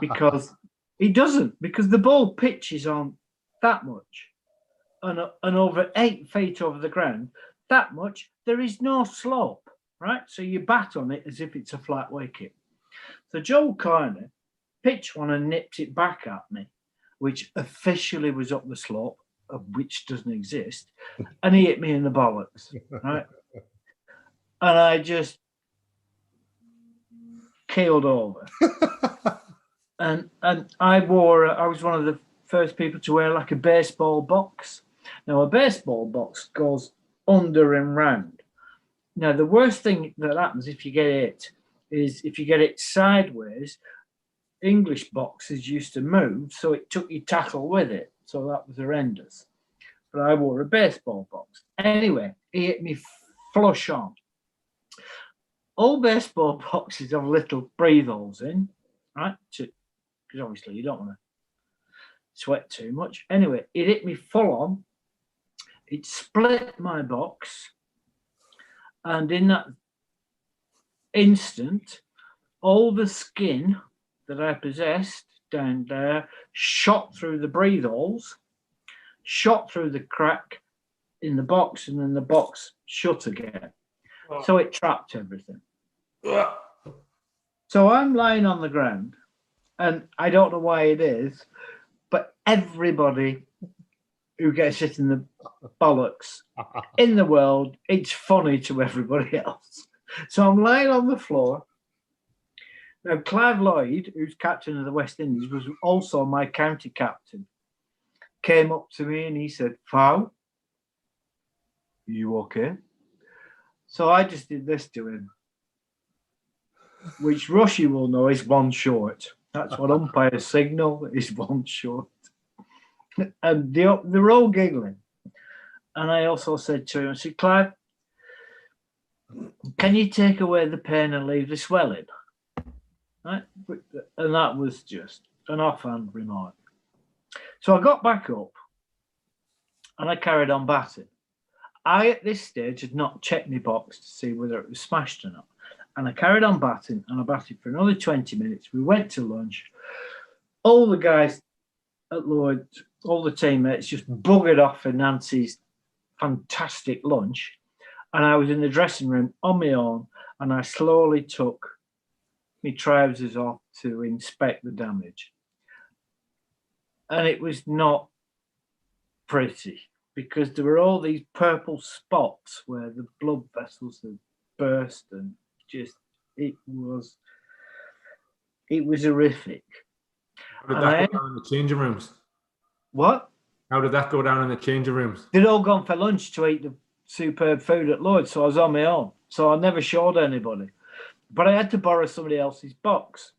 Because it doesn't, because the ball pitches on that much and over 8 feet over the ground, that much, there is no slope, right? So you bat on it as if it's a flat wicket. So Joel Garner pitched one and nipped it back at me, which officially was up the slope, which doesn't exist, and he hit me in the bollocks, right? And I just keeled over. And I was one of the first people to wear like a baseball box. Now, a baseball box goes under and round. Now, the worst thing that happens if you get it is if you get it sideways, English boxes used to move, so it took your tackle with it. So that was horrendous. But I wore a baseball box. Anyway, he hit me flush on. All baseball boxes have little breathe holes in, right? Because obviously you don't want to sweat too much. Anyway, it hit me full on. It split my box. And in that instant, all the skin that I possessed down there shot through the breathe holes, shot through the crack in the box, and then the box shut again. So it trapped everything. So I'm lying on the ground, and I don't know why it is, but everybody who gets hit in the bollocks in the world, it's funny to everybody else. So I'm lying on the floor. Now, Clive Lloyd, who's captain of the West Indies, was also my county captain, came up to me and he said, "Fow, you okay?" So I just did this to him, which Rushy will know is one short. That's what umpires signal, is one short. And they were all giggling. And I also said to him, I said, "Clive, can you take away the pain and leave the swelling?" Right? And that was just an offhand remark. So I got back up and I carried on batting. I, at this stage, had not checked my box to see whether it was smashed or not. And I carried on batting, and I batted for another 20 minutes. We went to lunch. All the guys at Lloyd's, all the teammates just buggered off for Nancy's fantastic lunch. And I was in the dressing room on my own, and I slowly took my trousers off to inspect the damage. And it was not pretty, because there were all these purple spots where the blood vessels had burst, and just it was horrific. How did that go down in the changing rooms? What? How did that go down in the changing rooms? They'd all gone for lunch to eat the superb food at Lloyd's, so I was on my own. So I never showed anybody. But I had to borrow somebody else's box.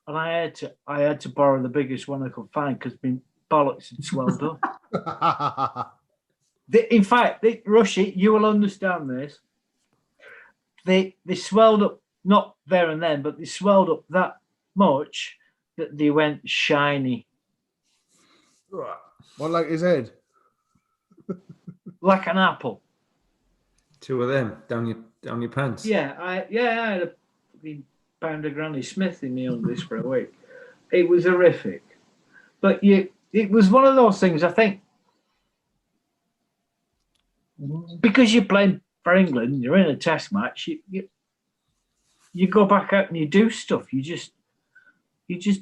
And I had to borrow the biggest one I could find because my bollocks had swelled up. In fact, Rushy, you will understand this. They swelled up, not there and then, but they swelled up that much that they went shiny. What, like his head? Like an apple. Two of them down your pants. Yeah, I had a fucking pound of Granny Smith in my undies for a week. It was horrific. But it was one of those things, I think, because you're playing for England, you're in a test match, you go back out and you do stuff. You just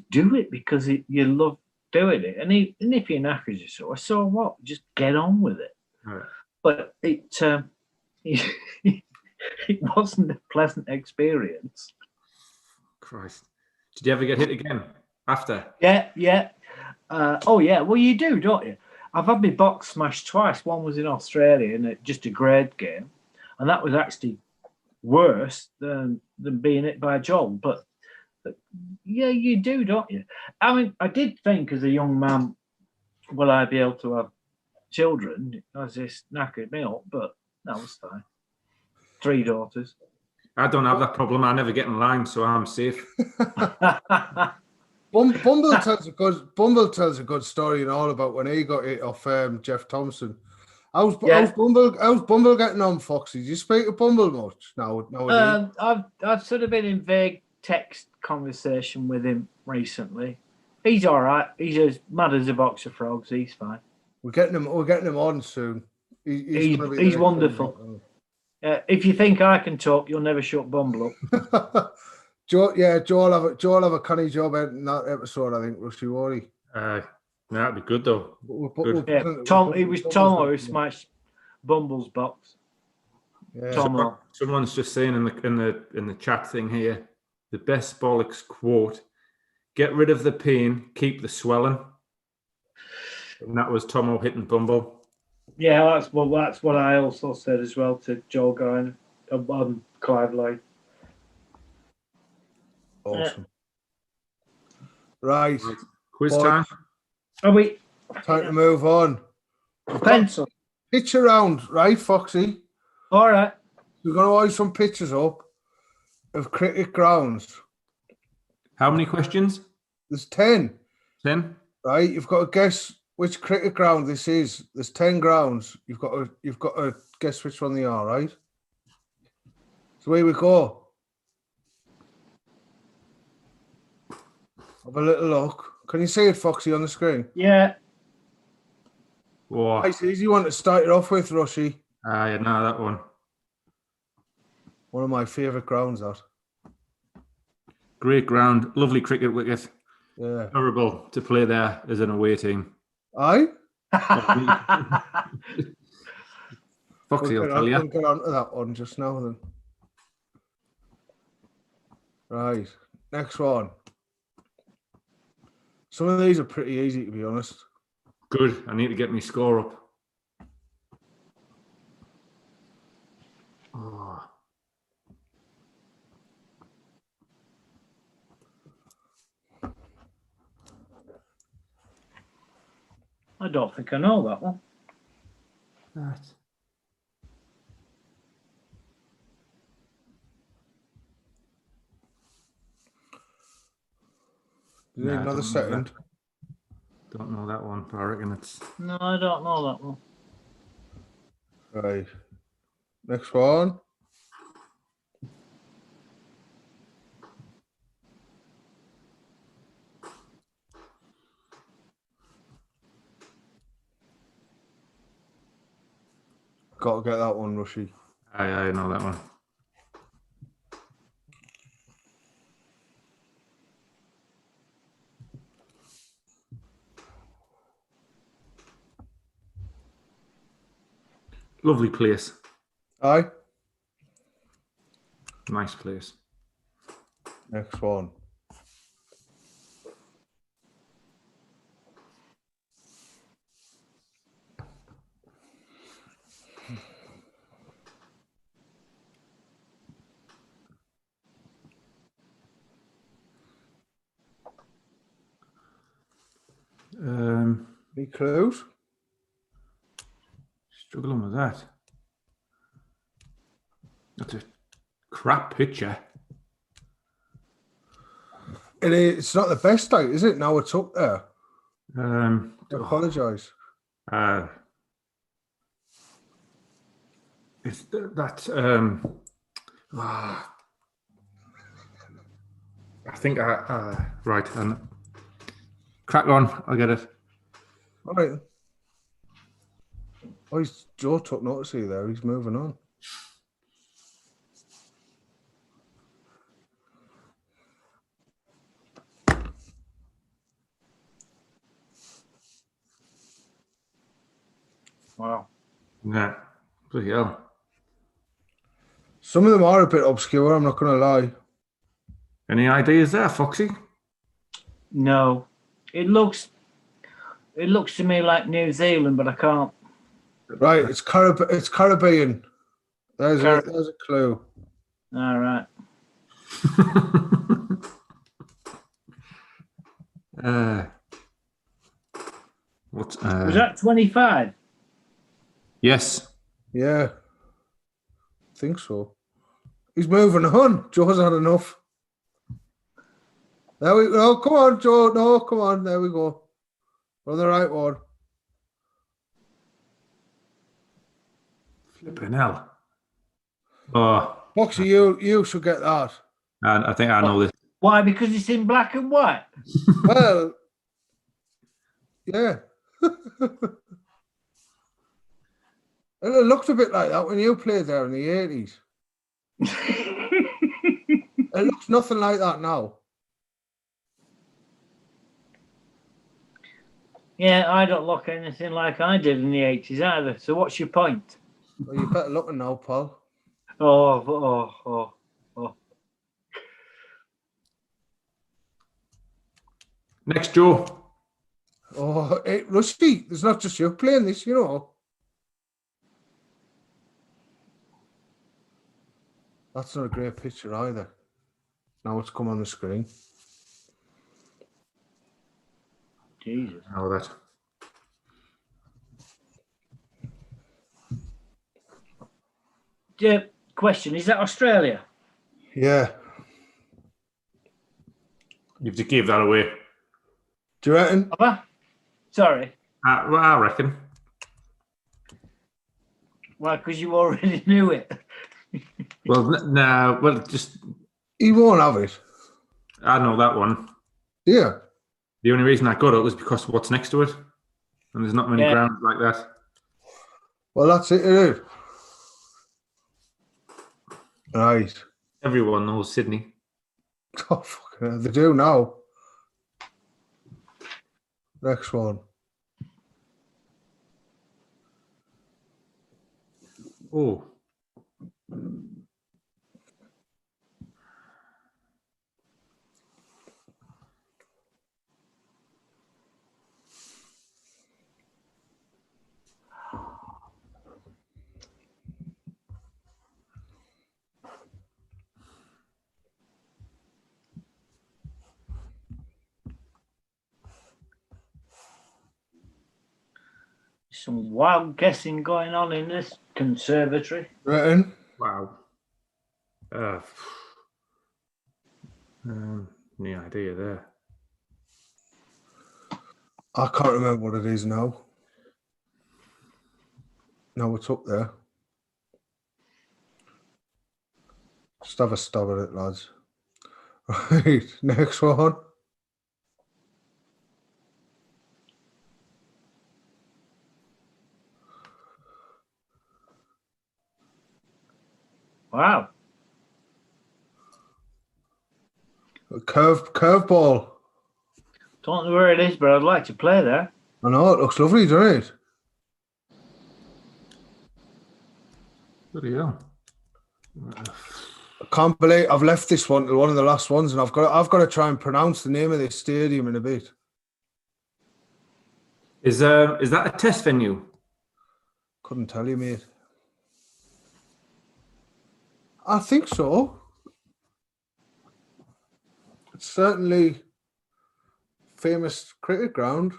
do it because you love doing it. And if you're knackered, so what? Just get on with it. Right. But it wasn't a pleasant experience. Christ. Did you ever get hit again after? Yeah. Oh, yeah. Well, you do, don't you? I've had my box smashed twice. One was in Australia in just a grade game. And that was actually worse than being hit by a Joel. But yeah, you do, don't you? I mean, I did think as a young man, will I be able to have children? As this knackered me up, but that was fine. 3 daughters. I don't have that problem. I never get in line, so I'm safe. Bumble tells a good story and all about when he got it off Jeff Thompson. How's Bumble getting on, Foxy? Do you speak to Bumble much nowadays? I've sort of been in vague text conversation with him recently. He's all right. He's as mad as a box of frogs. He's fine. We're getting him on soon. He's wonderful. If you think I can talk, you'll never shut Bumble up. Joe will have a canny job in that episode, I think, Rusty Worry. That'd be good though. It was Tom who smashed Bumble's box. Yeah. Someone's just saying in the chat thing here, the best bollocks quote: "Get rid of the pain, keep the swelling." And that was Tomo hitting Bumble. Yeah, that's what I also said as well to Joel Guy on Clive Lloyd. Awesome. Right. Quiz time. Are we? Time to move on. Pencil. Pitch around, right, Foxy? All right. We're going to hold some pictures up of cricket grounds. How many questions? There's 10. 10? Right, you've got to guess which cricket ground this is. There's 10 grounds. You've got to guess which one they are, right? So here we go. Have a little look. Can you see it, Foxy, on the screen? Yeah. Whoa. Nice, easy one to start it off with, Rushy. I know that one. One of my favourite grounds, that. Great ground, lovely cricket wicket. Yeah. Terrible to play there as an away team. Aye? Foxy, I'll tell We'll you. get on to that one just now then. Right. Next one. Some of these are pretty easy, to be honest. Good. I need to get my score up. Oh. I don't think I know that one. That. You need Nah, another don't know second. Don't know that one, but I reckon it's. No, I don't know that one. Right. Next one. Got to get that one, Rushy. I know that one. Lovely place. Aye. Nice place. Next one. Any clues? Struggling with that. That's a crap picture. It's not the best out, is it? Now it's up there. I Oh, apologise. it's that. I think right. And crack on. I'll get it. All right. Oh, Joe took notice of you there. He's moving on. Wow. Yeah. Bloody hell. Some of them are a bit obscure, I'm not going to lie. Any ideas there, Foxy? No. It looks to me like New Zealand, but I can't. Right, it's Caribbean. There's a clue. All right. What's Was that 25? Yes. Yeah. I think so. He's moving on. Joe's had enough. There we go. Come on, Joe. No, come on. There we go. We're on the right one. Flipping hell. Oh, Foxy, you should get that. and I think I know this. Why? Because it's in black and white. Well, yeah. It looked a bit like that when you played there in the 80s. It looks nothing like that now. Yeah, I don't look anything like I did in the 80s either. So what's your point? Well, you better looking now, pal. Oh. Next, Joe. Oh, hey, Rusty, there's not just you playing this, you know. That's not a great picture either. Now it's come on the screen. Jesus. I know that. Question, is that Australia? Yeah. You have to give that away. Do you reckon? Sorry. Well, I reckon. Well, because you already knew it. Well, no, well, just He won't have it. I know that one. Yeah. The only reason I got it was because of what's next to it, and there's not many Yeah. grounds like that. Well, that's it, isn't it? Right. Everyone knows Sydney. Oh, fucking hell, they do now. Next one. Oh, Some wild guessing going on in this conservatory. Written. wow. No idea there. I can't remember what it is now. No, it's up there. Just have a stab at it, lads. Right, next one. Wow. A curveball. Don't know where it is, but I'd like to play there. I know, it looks lovely, doesn't it? Bloody hell. I can't believe I've left this one to one of the last ones, and I've got to try and pronounce the name of this stadium in a bit. Is that a test venue? Couldn't tell you, mate. I think so. It's certainly famous cricket ground.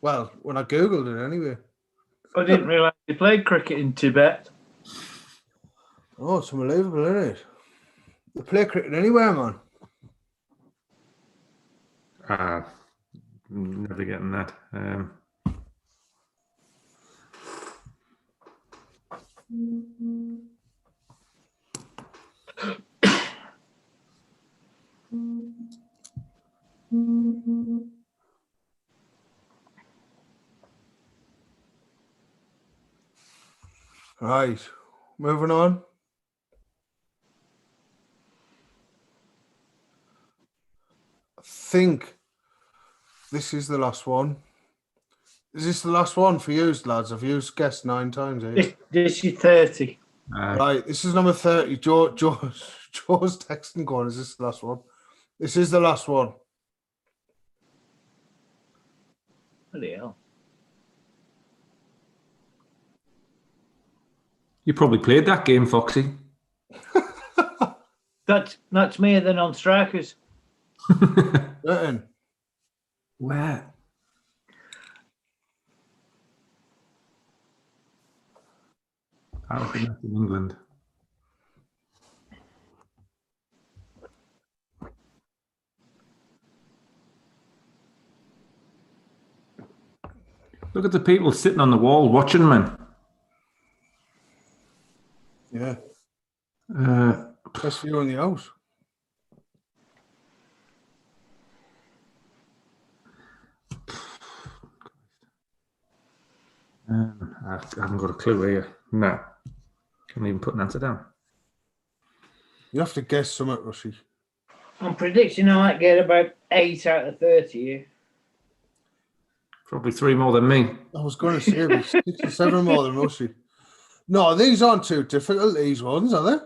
Well, when I googled it, anyway. I didn't realise they played cricket in Tibet. Oh, it's unbelievable, isn't it? They play cricket anywhere, man. Never getting that. Right, moving on. I think this is the last one. Is this the last one for you, lads? I've used guessed 9 times here. This is 30. Right, this is number 30. Joe's texting going, is this the last one? This is the last one. Bloody hell. You probably played that game, Foxy. That's me at the non-strikers. Written. Where? I don't think that's in England. Look at the people sitting on the wall watching, man. Yeah. Uh, Best view in the house. I haven't got a clue here. No. Can't even put an answer down. You have to guess something, Rushy. I'm predicting I might get about 8 out of 30 here. Probably 3 more than me. I was going to say it was 67 more than Rushy. No, these aren't too difficult, these ones, are they?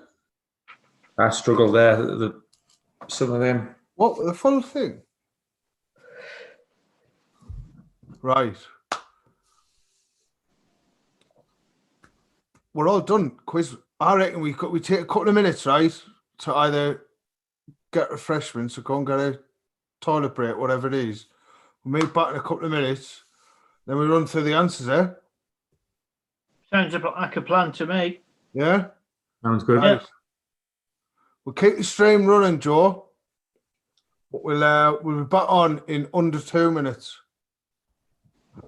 I struggle there. Some of them. What, the full thing? Right. We're all done. Quiz. I reckon we take a couple of minutes, right, to either get refreshments or go and get a toilet break, whatever it is. We'll meet back in a couple of minutes. Then we run through the answers, eh? Sounds like a plan to me. Yeah? Sounds good. Right. We'll keep the stream running, Joe. But we'll be back on in under 2 minutes. Is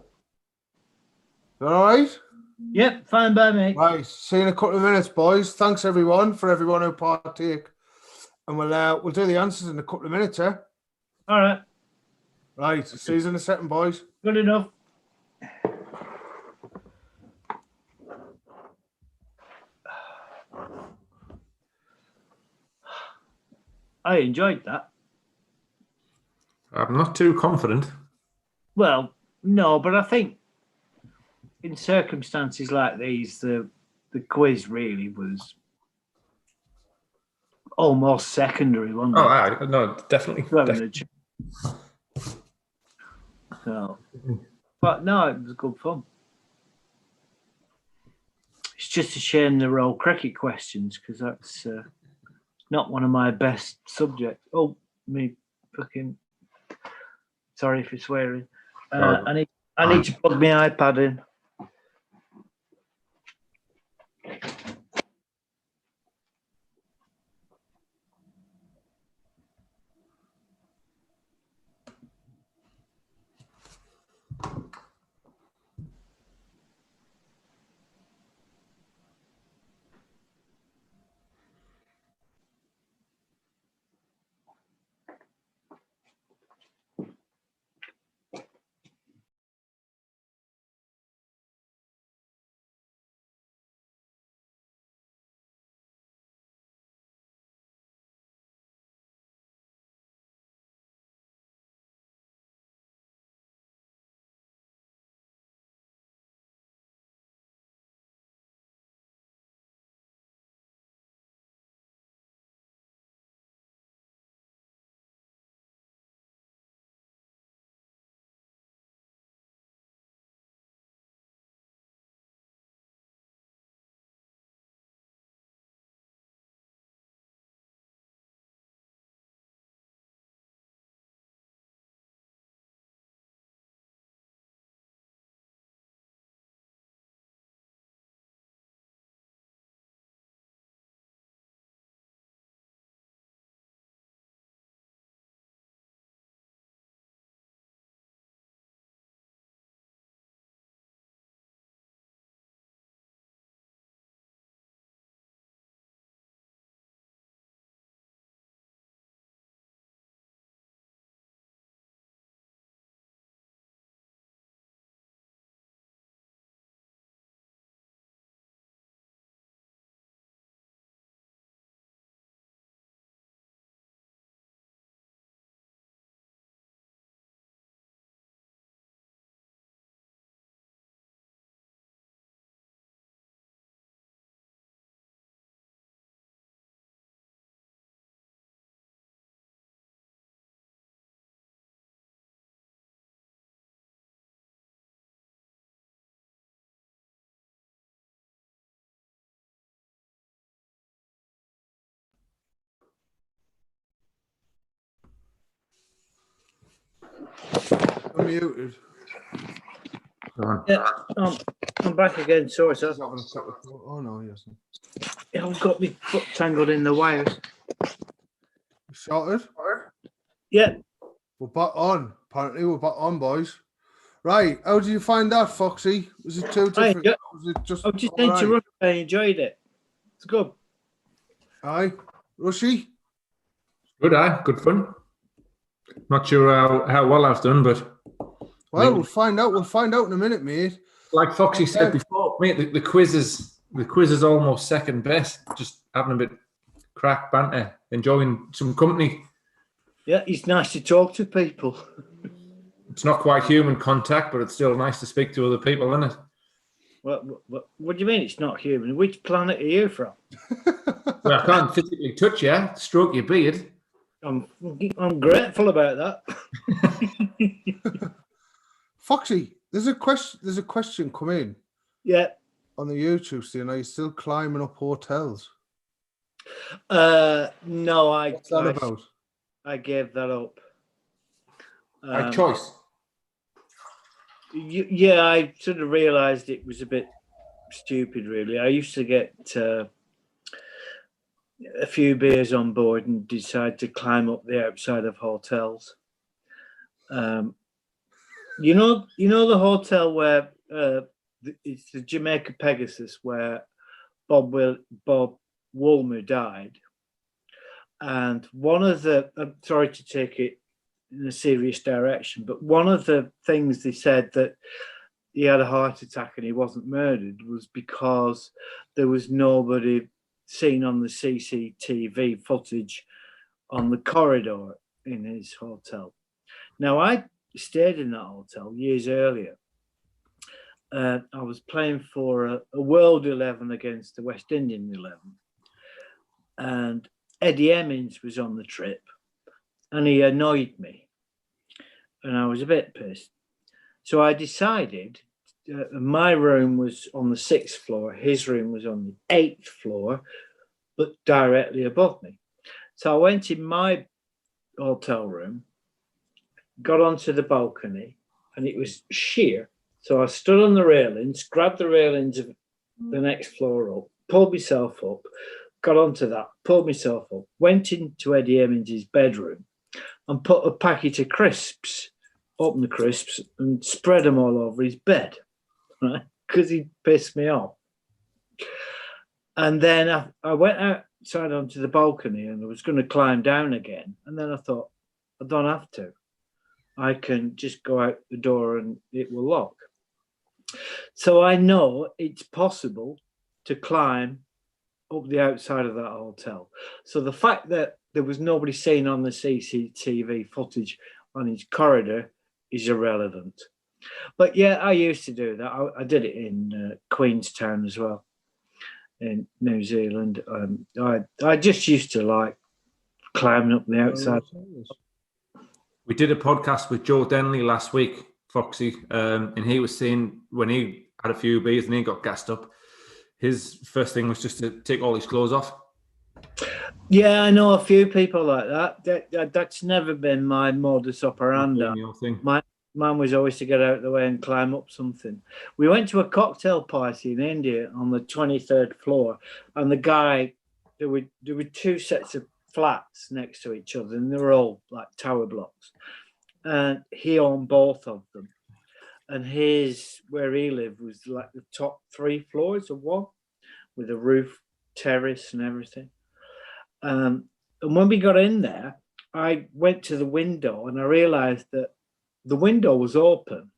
that all right? Yep, fine by me. Right. See you in a couple of minutes, boys. Thanks everyone who partake. And we'll do the answers in a couple of minutes, eh? All right. Right. See you in a second, boys. Good enough. I enjoyed that. I'm not too confident. Well, no, but I think in circumstances like these, the quiz really was almost secondary, wasn't it? Oh, no, definitely. So, but no, it was good fun. It's just a shame there were all cricket questions because that's not one of my best subjects. Oh, me fucking. Sorry for swearing. I need to plug my iPad in. I'm muted. Yeah, I'm back again. Sorry, sir. Oh no, yes. I've got my foot tangled in the wires. Sorted? Yeah. We're back on. Apparently, we're back on, boys. Right. How did you find that, Foxy? Was it too different? Was it just? I just need to run. I enjoyed it. It's good. Aye, Rushy. Good, good fun. Not sure how well I've done, but we'll find out. We'll find out in a minute, mate. Like Foxy said before, mate, the quiz is almost second best. Just having a bit crack banter, enjoying some company. Yeah, it's nice to talk to people. It's not quite human contact, but it's still nice to speak to other people, isn't it? What do you mean it's not human? Which planet are you from? Well, I can't physically touch you, stroke your beard. I'm grateful about that. Foxy, there's a question come in. Yeah. On the YouTube saying, are you still climbing up hotels? No, What's that about? I gave that up. By choice. Yeah, I sort of realised it was a bit stupid, really. I used to get a few beers on board and decide to climb up the outside of hotels. You know the hotel where it's the Jamaica Pegasus where Bob Woolmer died. And one of the, I'm sorry to take it in a serious direction, but one of the things they said that he had a heart attack and he wasn't murdered was because there was nobody seen on the CCTV footage on the corridor in his hotel. Now, I stayed in that hotel years earlier. I was playing for a World 11 against the West Indian 11. And Eddie Hemmings was on the trip and he annoyed me. And I was a bit pissed. So I decided my room was on the 6th floor. His room was on the 8th floor, but directly above me. So I went in my hotel room, got onto the balcony, and it was sheer. So I stood on the railings, grabbed the railings of the next floor up, pulled myself up, got onto that, pulled myself up, went into Eddie Hemmings' bedroom and put a packet of crisps, opened the crisps and spread them all over his bed, right? Because he pissed me off. And then I went outside onto the balcony and I was going to climb down again. And then I thought, I don't have to. I can just go out the door and it will lock. So I know it's possible to climb up the outside of that hotel. So the fact that there was nobody seen on the CCTV footage on his corridor is irrelevant. But yeah, I used to do that. I did it in Queenstown as well, in New Zealand. I just used to like climbing up the outside. We did a podcast with Joe Denley last week, Foxy, and he was saying when he had a few beers and he got gassed up, his first thing was just to take all his clothes off. Yeah, I know a few people like that. That's never been my modus operandi. Mine was always to get out of the way and climb up something. We went to a cocktail party in India on the 23rd floor, and the guy, there were two sets of flats next to each other, and they were all like tower blocks. And he owned both of them. And where he lived was like the top 3 floors of one, with a roof, terrace, and everything. And when we got in there, I went to the window and I realized that the window was open.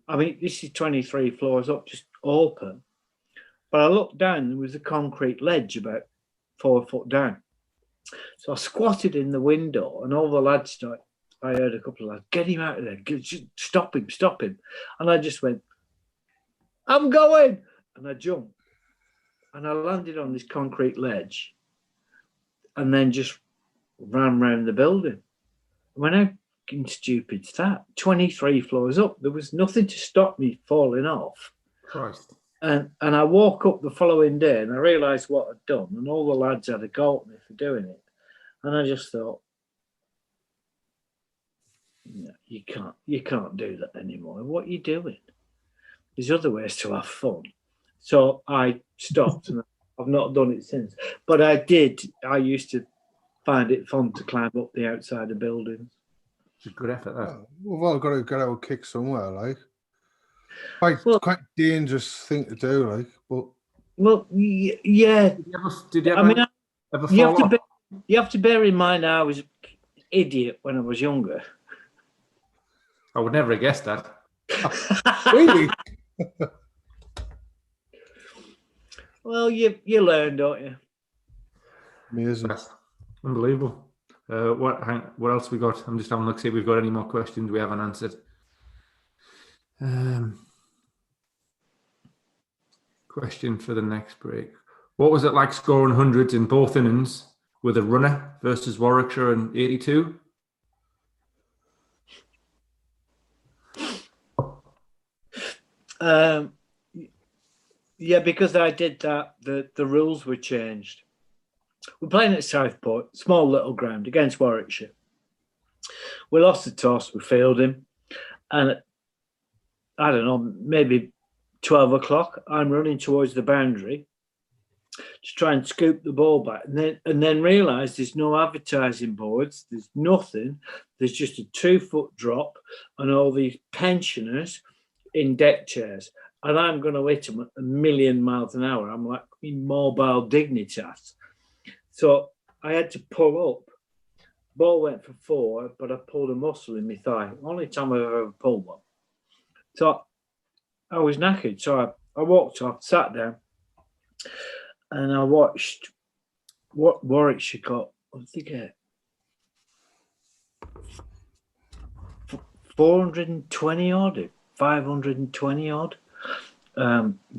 I mean, this is 23 floors up, just open. But I looked down, there was a concrete ledge about 4 foot down. So I squatted in the window and all the lads started, I heard a couple of lads, get him out of there, stop him. And I just went, I'm going. And I jumped. And I landed on this concrete ledge and then just ran around the building. When how stupid's that? 23 floors up. There was nothing to stop me falling off. Christ. And I woke up the following day and I realised what I'd done, and all the lads had a go at me for doing it. And I just thought, no, you can't do that anymore. What are you doing? There's other ways to have fun. So I stopped and I've not done it since. But I used to find it fun to climb up the outside of buildings. It's a good effort, that. We've all got to get our kick somewhere, like. Quite dangerous thing to do, like. But yeah. Did you ever fall off? You have to bear in mind I was an idiot when I was younger. I would never have guessed that. Really? Well, you learn, don't you? Amazing. That's unbelievable. What else we got? I'm just having a look, see if we've got any more questions we haven't answered. Question for the next break. What was it like scoring hundreds in both innings with a runner versus Warwickshire in 82? Yeah, because I did that, the rules were changed. We're playing at Southport, small little ground against Warwickshire. We lost the toss, we failed him. And I don't know, maybe 12 o'clock, I'm running towards the boundary to try and scoop the ball back. And then realise there's no advertising boards, there's nothing. There's just a 2-foot drop and all these pensioners in deck chairs, and I'm going to hit them at 1,000,000 miles an hour. I'm like immobile dignitas. So I had to pull up. Ball went for 4, but I pulled a muscle in my thigh. Only time I've ever pulled one. So I was knackered. So I walked off, sat down, and I watched what Warwickshire got. What did they get? 420 odd, 520 odd.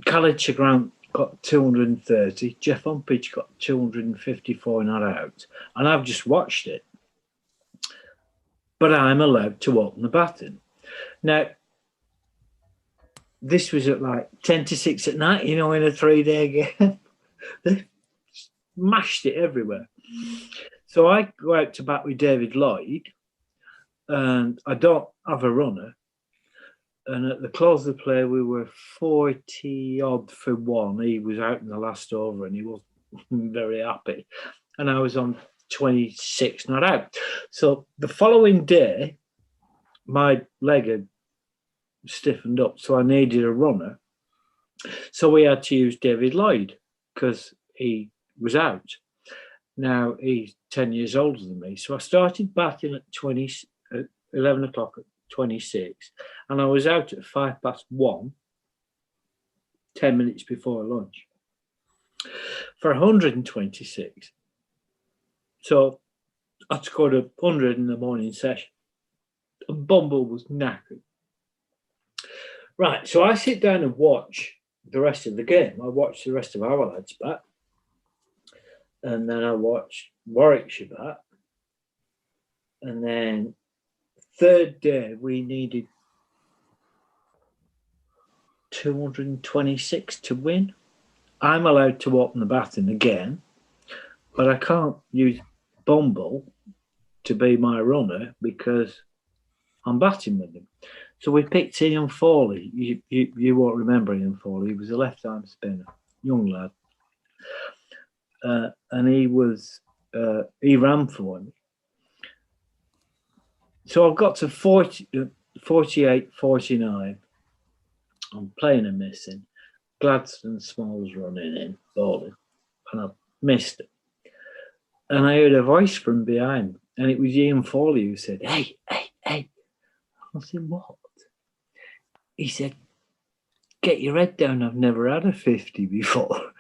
Khalid Grant got 230. Jeff Umpage got 254 not out. And I've just watched it. But I'm allowed to open the batting. Now, this was at like 10 to 6 at night, in a 3-day game. They mashed it everywhere. So I go out to bat with David Lloyd, and I don't have a runner. And at the close of the play, we were 40 odd for 1. He was out in the last over, and he wasn't very happy. And I was on 26 not out. So the following day, my leg had stiffened up, so I needed a runner. So we had to use David Lloyd because he was out. Now he's 10 years older than me. So I started batting at 11 o'clock at 26, and I was out at 1:05, 10 minutes before lunch, for 126. So I scored 100 in the morning session, and Bumble was knackered. Right, so I sit down and watch the rest of the game. I watch the rest of our lads bat, and then I watch Warwickshire bat, and then third day we needed 226 to win. I'm allowed to open the batting again, but I can't use Bumble to be my runner because I'm batting with him. So we picked Ian Foley. You won't remember Ian Foley. He was a left-arm spinner, young lad. And he ran for me. So I've got to 48, 49. I'm playing and missing. Gladstone Smalls running in, bowling, and I missed it. And I heard a voice from behind, and it was Ian Foley who said, hey. I said, what? He said, get your head down, I've never had a 50 before,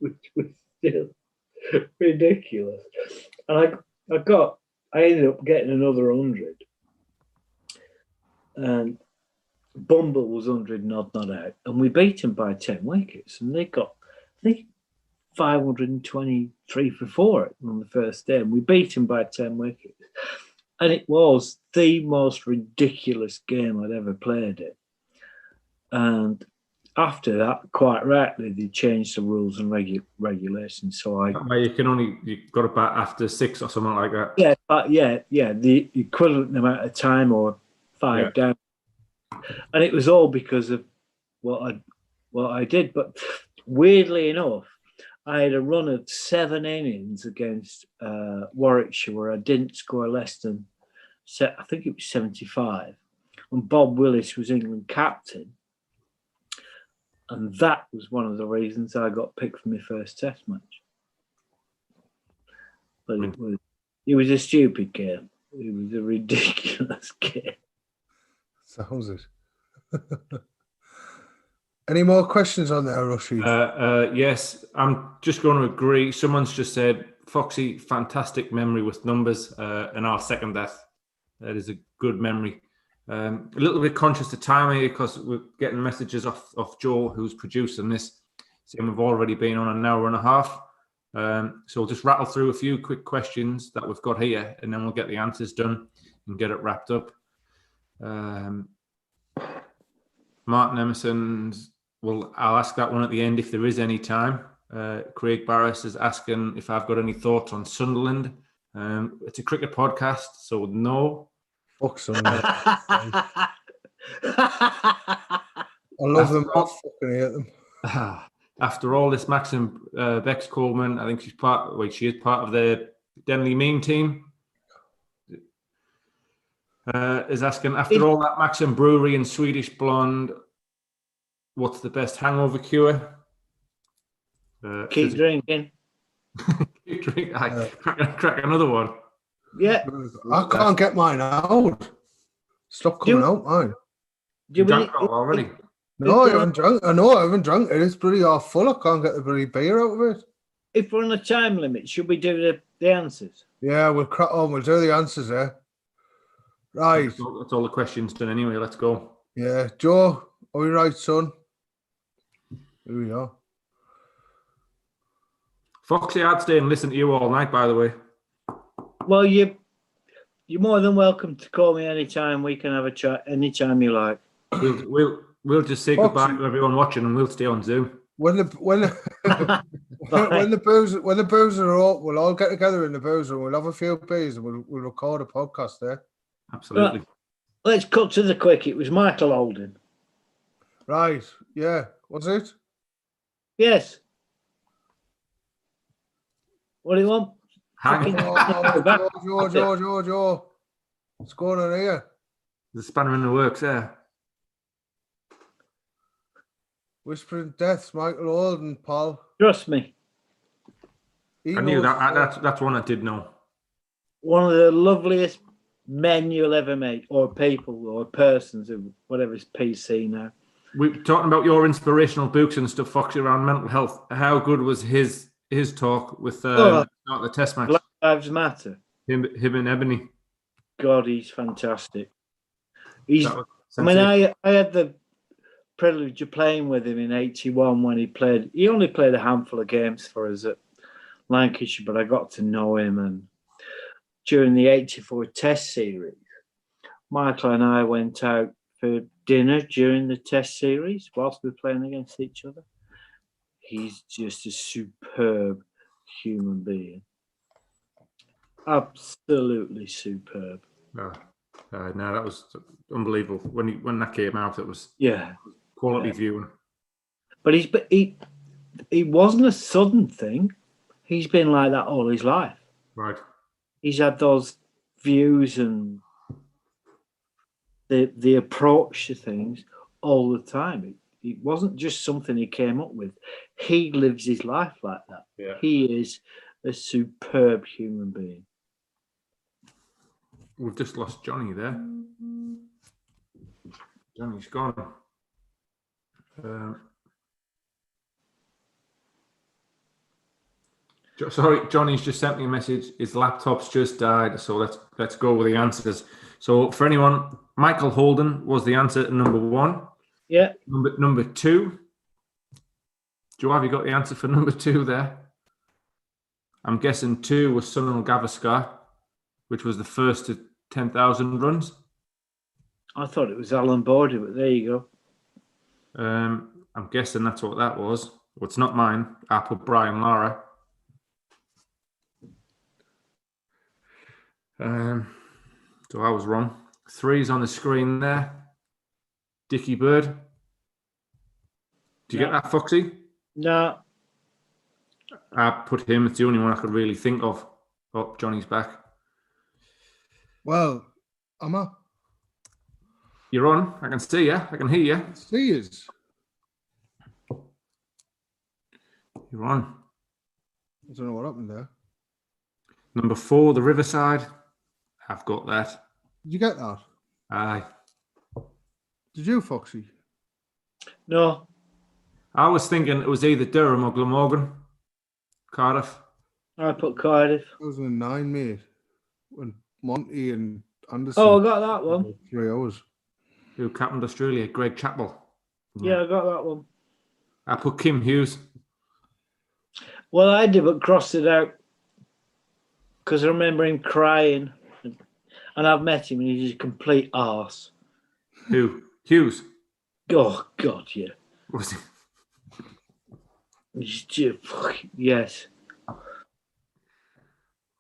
which was still ridiculous. And I ended up getting another 100. And Bumble was 100 not out. And we beat them by 10 wickets. And they got, I think, 523 for 4 on the first day. And we beat them by 10 wickets. And it was the most ridiculous game I'd ever played it. And after that, quite rightly, they changed the rules and regulations. So you got to bat after 6 or something like that. Yeah, the equivalent amount of time or 5 down. And it was all because of what I did. But weirdly enough, I had a run of 7 innings against Warwickshire where I didn't score less than, I think it was 75. And Bob Willis was England captain. And that was one of the reasons I got picked for my first test match. But it was a stupid game. It was a ridiculous game. Sounds it. Any more questions on there, Rushy? Yes, I'm just going to agree. Someone's just said, Foxy, fantastic memory with numbers, and I'll second that. That is a good memory. A little bit conscious of time here because we're getting messages off Joel, who's producing this, saying we've already been on an hour and a half. So we'll just rattle through a few quick questions that we've got here, and then we'll get the answers done and get it wrapped up. Martin Emerson's, well, I'll ask that one at the end if there is any time. Craig Barris is asking if I've got any thoughts on Sunderland. It's a cricket podcast, so no. Fuck Sunderland. I love them. I fucking hate them. After all this, Maxim Bex Coleman, I think she is part of the Denley Mean team. is asking, after all that Maxim Brewery and Swedish Blonde, what's the best hangover cure? Keep drinking. Keep drinking. Crack another one. Yeah. I can't get mine out. Stop coming out, mine. You drank it all already? No, I haven't drunk. I know I haven't drunk it. It's pretty half full. I can't get the bloody beer out of it. If we're on a time limit, should we do the answers? Yeah, we'll crack on. We'll do the answers there. Right. That's all the questions done anyway. Let's go. Yeah. Joe, are we right, son? Here we are. Foxy, I'd stay and listen to you all night, by the way. Well, you're more than welcome to call me anytime. We can have a chat anytime you like. We'll just say goodbye to everyone watching, and we'll stay on Zoom. When the booze are up, we'll all get together in the booze and we'll have a few beers and we'll record a podcast there. Absolutely. Let's cut to the quick. It was Michael Holden. Right. Yeah. Was it? Yes. What do you want? Joe. What's going on here? The spanner in the works there. Whispering Deaths, Michael Holden, Paul. Trust me. I knew that. That's one I did know. One of the loveliest men you'll ever meet, or people, or persons, or whatever is PC now. We're talking about your inspirational books and stuff, Foxy, around mental health. How good was his talk with the test match? Black Lives Matter. Him and Ebony. God, he's fantastic. I had the privilege of playing with him in '81 when he played. He only played a handful of games for us at Lancashire, but I got to know him. And during the '84 Test series, Michael and I went out for dinner during the Test series whilst we were playing against each other. He's just a superb human being. Absolutely superb. No, that was unbelievable. When that came out, it was quality viewing. But he wasn't a sudden thing. He's been like that all his life. Right. He's had those views and the approach to things all the time. It wasn't just something he came up with. He lives his life like that. Yeah. He is a superb human being. We've just lost Johnny there. Johnny's gone. Sorry, Johnny's just sent me a message. His laptop's just died, so let's go with the answers. So for anyone, Michael Holden was the answer to number one. Yeah. Number two. Joe, have you got the answer for number two there? I'm guessing two was Sunil Gavaskar, which was the first to 10,000 runs. I thought it was Alan Border, but there you go. I'm guessing that's what that was. Well, it's not mine. I put Brian Lara. So I was wrong. Three's on the screen there. Dickie Bird. Do you get that, Foxy? No. I put him. It's the only one I could really think of. Oh, Johnny's back. Well, am I? You're on. I can see you. I can hear you. See you. You're on. I don't know what happened there. Number four, the Riverside. I've got that. Did you get that? Aye. Did you, Foxy? No. I was thinking it was either Durham or Glamorgan. Cardiff. I put Cardiff. 2009, mate. When Monty and Anderson. Oh, I got that one. 3 hours. Who captained Australia? Greg Chappell. Yeah, I got that one. I put Kim Hughes. Well, I did, but crossed it out because I remember him crying, and I've met him, and he's a complete arse. Who? Hughes? Oh God, yeah. Was he? He's just, yes.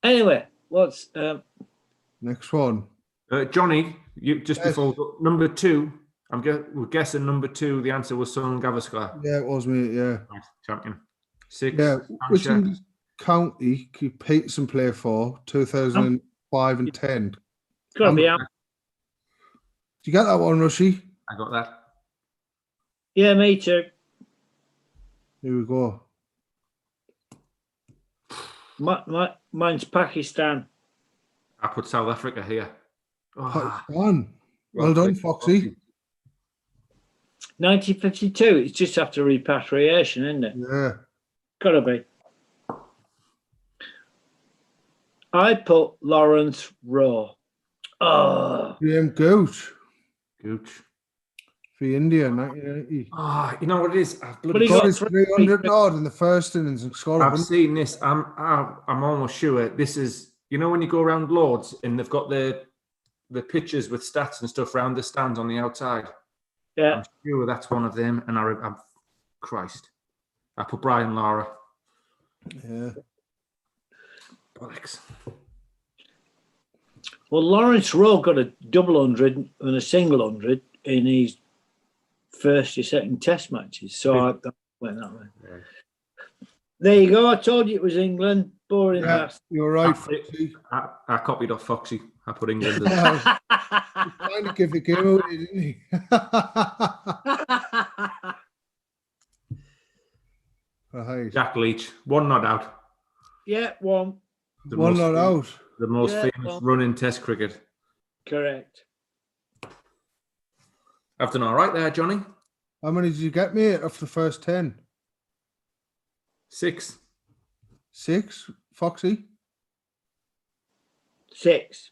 Anyway, what's next one? Johnny, you just before number two. We're guessing number two. The answer was Sunil Gavaskar. Yeah, it was me. Yeah, nice. Champion. 6. Yeah, which county could Peterson play for? 2005 and 10. Gotta be you get that one, Rushy? I got that. Yeah, me too. Here we go. Mine's Pakistan. I put South Africa here. Oh, Pakistan. Well done, Foxy. 1952. It's just after repatriation, isn't it? Yeah. Gotta be. I put Lawrence Rowe. Oh, Graham Gooch Gooch. for India, 1980. Ah, you know what it is? But he Got got his 300 odd in the first innings and scored I've 100. seen this. I'm almost sure this is. You know when you go around Lords and they've got the pictures with stats and stuff around the stands on the outside. yeah. I'm sure that's one of them. And I'm Christ. I put Brian Lara. Yeah. Bollocks. Well, Lawrence Rowe got a double 100 and a single 100 in his first or second Test matches. So I went that way. Yeah. There you go. I told you it was England. Boring Yeah, bastard. you're right, Foxy. I copied off Foxy. I put England. Trying to give the game away, didn't he? Right. Jack Leach. One not out. Yeah, one. The One most not out. The most Yeah, famous well. run in Test cricket. Correct. I've done all right there, Johnny. How many did you get, mate, off the first 10? 6. 6, Foxy. 6.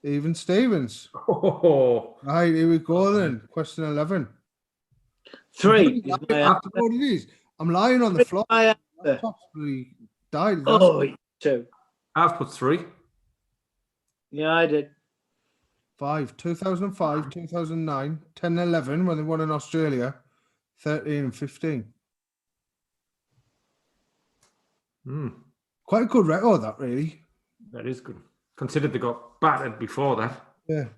Even Stevens. Oh, Right, here we go then. Question 11. 3. What it is? I'm lying on the floor. My answer. Laptop's bloody died. Oh, 2. I've put 3. Yeah, I did. 5, 2005, 2009, 10, 11 when they won in Australia, 13 and 15. Quite a good record, that really. That is good. Considered they got battered before that. Yeah. Do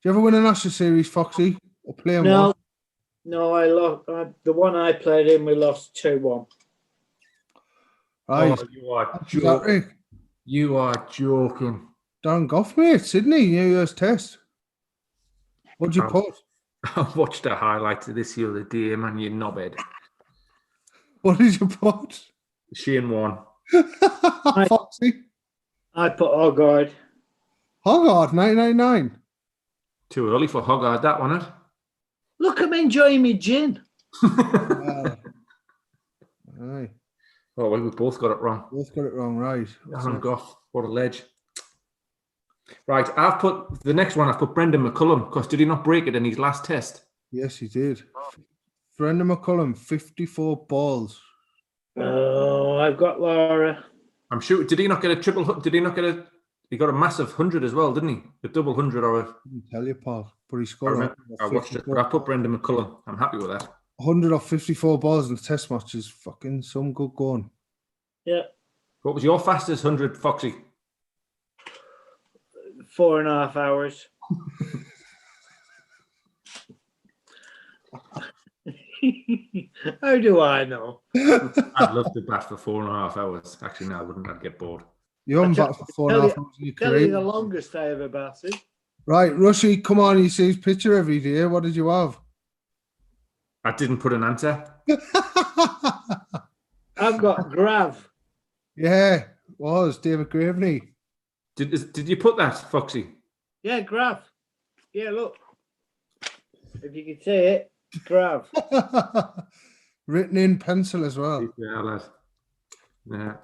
you ever win an Ashes series, Foxy? Or play in No, one? no, I lost. The one I played in, we lost 2-1. Right. Oh, you are Is that joking. Rick? You are joking. Darren Goff, mate. Sydney, New Year's Test. What'd you put? I watched a highlight of this the other day, man. You knobhead. What did you put? Shane won. Foxy. I put Hoggard. Hoggard, 999. Too early for Hoggard, that one, it? Look, I'm enjoying my gin. Aye. Oh, well, we both got it wrong. Both got it wrong, right. Darren Goff, what a ledge. Right, I've put the next one. I've put Brendan McCullum because did he not break it in his last test? Yes, he did. Brendan McCullum, 54 balls. Oh, I've got Laura. I'm sure. Did he not get a triple? Did he not get a? He got a massive 100 as well, didn't he? A double 100 or a. I can tell you, Paul. But he I, scored. remember, I watched it. But I put Brendan McCullum. I'm happy with that. 100 off 54 balls in the test match is fucking some good going. Yeah, What was your fastest 100, Foxy? 4.5 hours. How do I know? I'd love to bat for 4.5 hours. Actually, no, I wouldn't. I'd get bored. You haven't batted for 4.5 hours in your Tell you the career. longest I ever batted. Right, Rushy, come on. You see his picture every day. What did you have? I didn't put an answer. I've got Grav. Yeah, it was David Graveney. Did you put that, Foxy? Yeah, Grav. Yeah, look. If you could see it, Grav. Written in pencil as well. Yeah, lad. Yeah.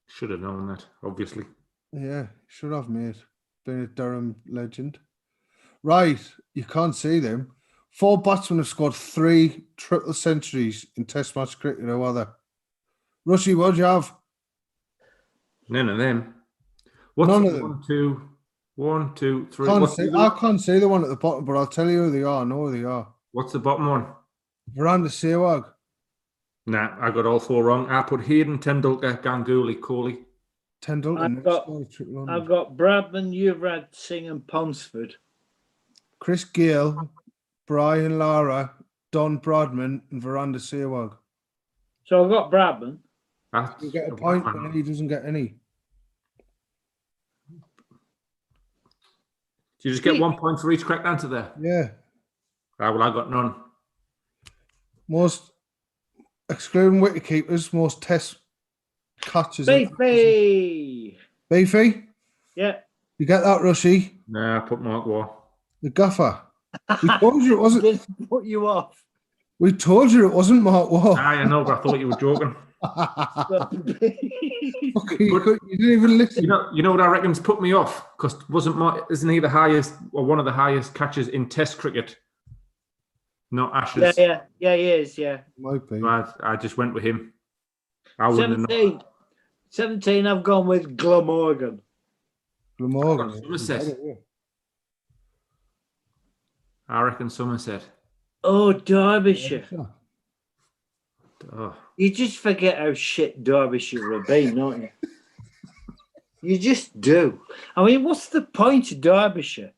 Should have known that, obviously. Yeah, should have, mate. Been a Durham legend. Right, you can't see them. 4 batsmen have scored 3 triple centuries in Test match cricket. Who are they? Rushy, what do you have? None of them. What's None of them. 1, 2, 3. I can't see the one at the bottom, but I'll tell you who they are. I know who they are. What's the bottom one? Veranda Sehwag. Nah, I got all 4 wrong. I put Hayden, Tendulkar, Ganguly, Kohli. Tendulkar. I've got Bradman, Yuvraj Singh, and Ponsford. Chris Gale, Brian Lara, Don Bradman, and Veranda Sehwag. So I've got Bradman. You get a point, and he doesn't get any. Do you just get 1 point for each correct answer there? Yeah. Ah, well, I got none. Most, excluding wicketkeepers, most test catches. Beefy. Beefy? Yeah. You get that, Rushy? Nah, I put Mark Waugh. The gaffer. We told you it wasn't. Didn't put you off. We told you it wasn't Mark Waugh. I know, but I thought you were joking. Okay, you didn't even listen. You know what I reckon's put me off? Because isn't he the highest or one of the highest catches in Test cricket? Not Ashes. Yeah, he is. Yeah. Might be. I just went with him. I wouldn't 17. I've gone with Glamorgan. Glamorgan. Somerset. I reckon Somerset. Oh, Derbyshire. Oh. You just forget how shit Derbyshire have been, don't you? You just do. I mean, what's the point of Derbyshire?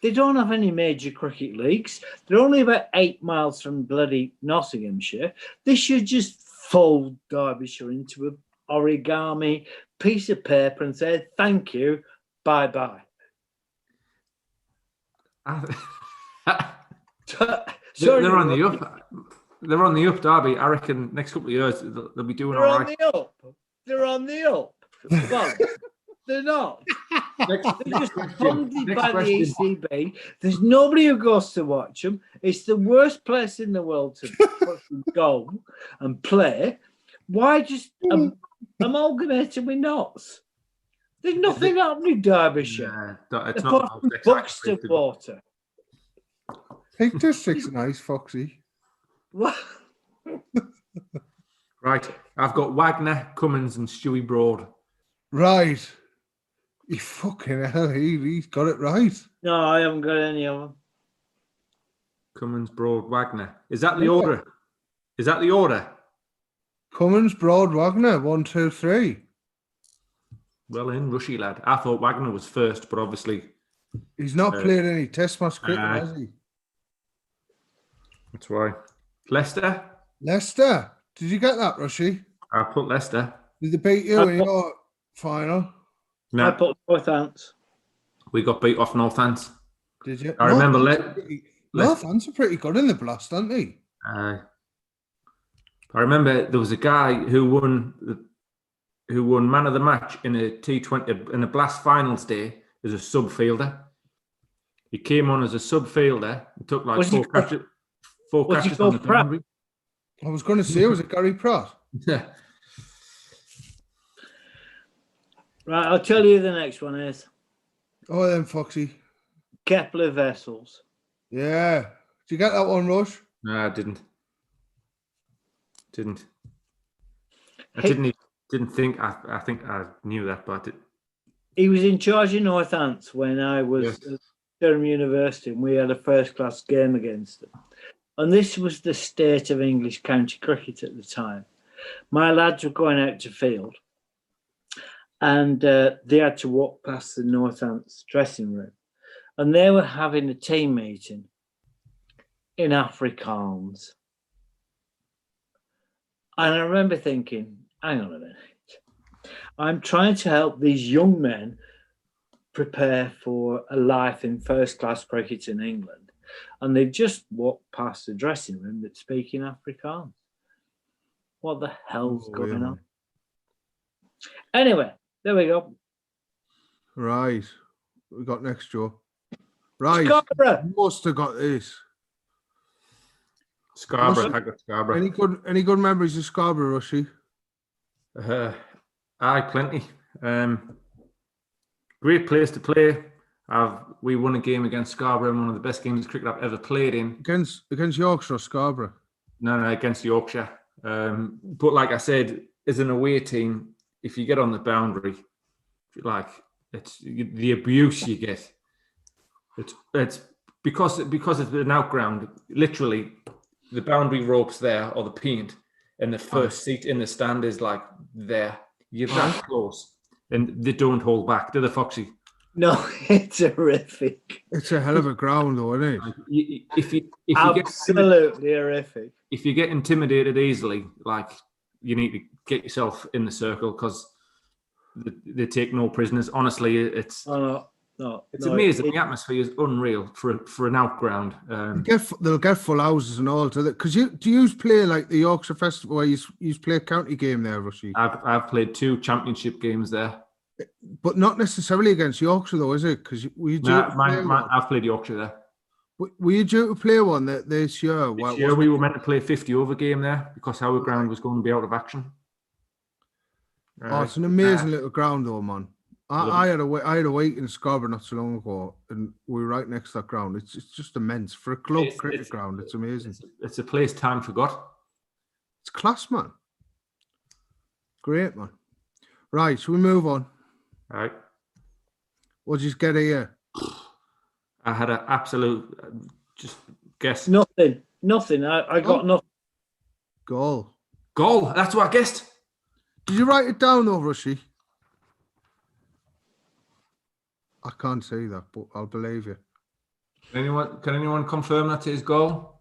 They don't have any major cricket leagues. They're only about 8 miles from bloody Nottinghamshire. They should just fold Derbyshire into an origami piece of paper and say, thank you, bye-bye. They're on the up. They're on the up, Derby. I reckon next couple of years they'll be doing all right. They're on the up. Well, they're not. They're just funded by the ECB. There's nobody who goes to watch them. It's the worst place in the world to fucking go and play. Why just amalgamate them with knots? There's nothing happening in Derbyshire. It's not Buxton water. Peak District's nice, Foxy. What? Right. I've got Wagner, Cummins, and Stewie Broad. Right. You fucking hell, he's got it right. No, I haven't got any of them. Cummins, Broad, Wagner. Is that the order? Is that the order? Cummins, Broad, Wagner, 1, 2, 3. Well in, rushy lad. I thought Wagner was first, but obviously... He's not played any test match cricket, has he? That's why. Leicester? Leicester. Did you get that, Rushy? I put Leicester. Did they beat you in your final? No. I put Northants. We got beat off Northants. Did you? I remember Northants are pretty good in the blast, aren't they? I remember there was a guy who won man of the match in a T20 in a blast finals day as a sub fielder. He came on as a sub fielder and took like four catches on the boundary. I was going to say, was it Gary Pratt? Yeah. Right, I'll tell you the next one is. Oh, then, Foxy. Kepler Vessels. Yeah. Did you get that one, Rush? No, I didn't. I didn't think. I think I knew that, but he was in charge of Northants when I was at Durham University, and we had a first-class game against them. And this was the state of English county cricket at the time. My lads were going out to field, and they had to walk past the Northants dressing room, and they were having a team meeting in Afrikaans. And I remember thinking, hang on a minute. I'm trying to help these young men prepare for a life in first-class cricket in England. And they've just walked past the dressing room that's speaking Afrikaans. What the hell's going on? Anyway, there we go. Right. We got next, Joe. Right. Scarborough. You must have got this. Scarborough. I got Scarborough. Any good memories of Scarborough, Rushy? Aye, plenty. Great place to play. We won a game against Scarborough, one of the best games of cricket I've ever played in. Against Yorkshire or Scarborough? No, against Yorkshire. But like I said, as an away team, if you get on the boundary, like it's the abuse you get. It's because it's an outground. Literally, the boundary rope's there or the paint, and the first seat in the stand is like there. You're that close, and they don't hold back. Do they, Foxy? No, it's horrific. It's a hell of a ground, though, isn't it? If you absolutely horrific. If you get intimidated easily, like you need to get yourself in the circle because they take no prisoners. Honestly, it's. Oh, no. It's amazing. The atmosphere is unreal for an out ground. They'll get full houses and all to that. Because do you play like the Yorkshire Festival where you play a county game there, Rushy? I've played 2 championship games there. But not necessarily against Yorkshire though, is it? Because I've played Yorkshire there. Were you due to play one this year? This year we were meant to play a 50 over game there because our ground was going to be out of action. Oh, it's an amazing little ground though, man. I had a week in Scarborough not so long ago, and we were right next to that ground. It's just immense for a club cricket ground. It's amazing. It's a place time forgot. It's class, man. Great, man. Right, shall we move on? All right. What'd you get here? I had an absolute just guess. Nothing. I got nothing. Goal. That's what I guessed. Did you write it down though, Rushy? I can't say that, but I'll believe you. Can anyone confirm that's his goal?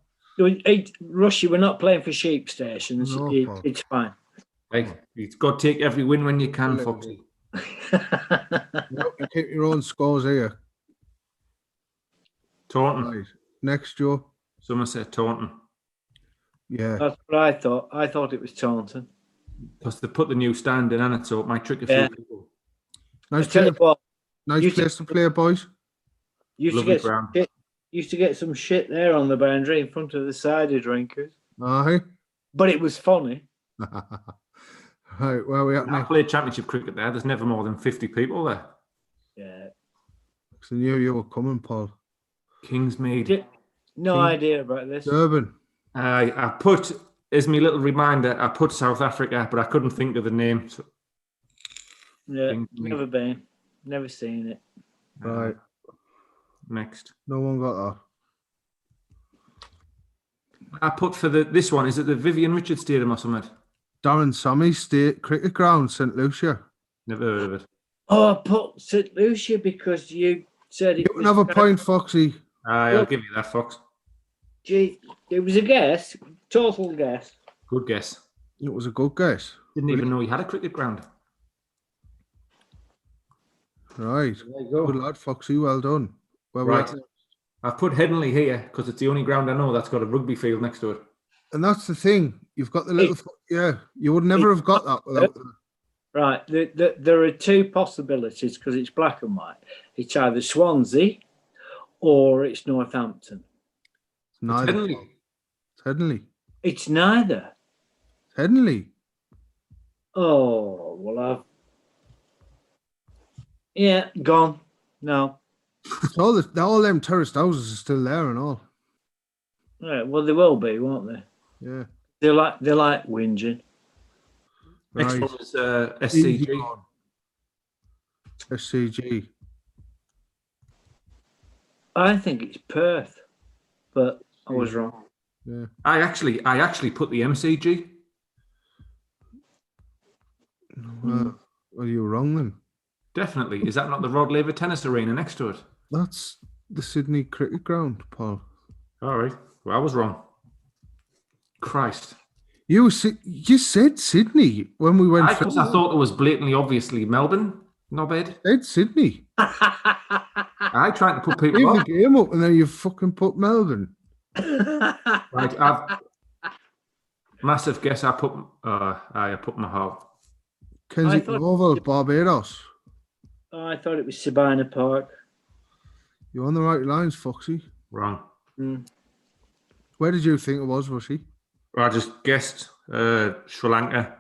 Rushy, we're not playing for sheep stations. No, it's fine. Hey, you've got to take every win when you can, Foxy. You keep your own scores here. Taunton. Right. Next, Joe. Somerset, Taunton. Yeah. That's what I thought. I thought it was Taunton. Because they put the new stand in, and so it might trick a few people. Nice place to play, boys. Used to get some shit there on the boundary in front of the cider drinkers. Aye. But it was funny. Right, where are we at I next? played championship cricket there. There's never more than 50 people there. Yeah. I knew you were coming, Paul. Kingsmead. No idea about this. Durban. I put, as my little reminder, I put South Africa, but I couldn't think of the name. So. Yeah, never been. Never seen it. Right. Next. No one got that. I put for this one, is it the Vivian Richards Stadium or something? Darren Sammy State Cricket Ground, St. Lucia. Never heard of it. Oh, I put St. Lucia because you said it. You can have a point, Foxy. I'll give you that, Fox. Gee, it was a guess. Total guess. Good guess. It was a good guess. Didn't even know you had a cricket ground. Right. There you go. Good lad, Foxy. Well done. Right. I've put Headingley here because it's the only ground I know that's got a rugby field next to it. And that's the thing. You've got the little... you would never have got that without... Right. There are 2 possibilities because it's black and white. It's either Swansea or it's Northampton. It's neither. It's Headingley. It's neither. Headingley. Oh, well, gone. No. All them terraced houses are still there and all. Right, well, they will be, won't they? Yeah. They like whinging. Next Right. one is SCG. SCG. I think it's Perth, but I was wrong. Yeah. I actually put the MCG. Well, you were wrong then. Definitely. Is that not the Rod Laver Tennis Arena next to it? That's the Sydney Cricket Ground, Paul. All right. Well, I was wrong. Christ. You said Sydney when we went. I thought it was blatantly obviously Melbourne. Knobhead. Said Sydney. I tried to put people Leave off. the game up and then you fucking put Melbourne. Right. Massive guess. I put Mahal. Kensington Oval, Barbados. Oh, I thought it was Sabina Park. You're on the right lines, Foxy. Wrong. Where did you think it was, Rushy? I just guessed Sri Lanka.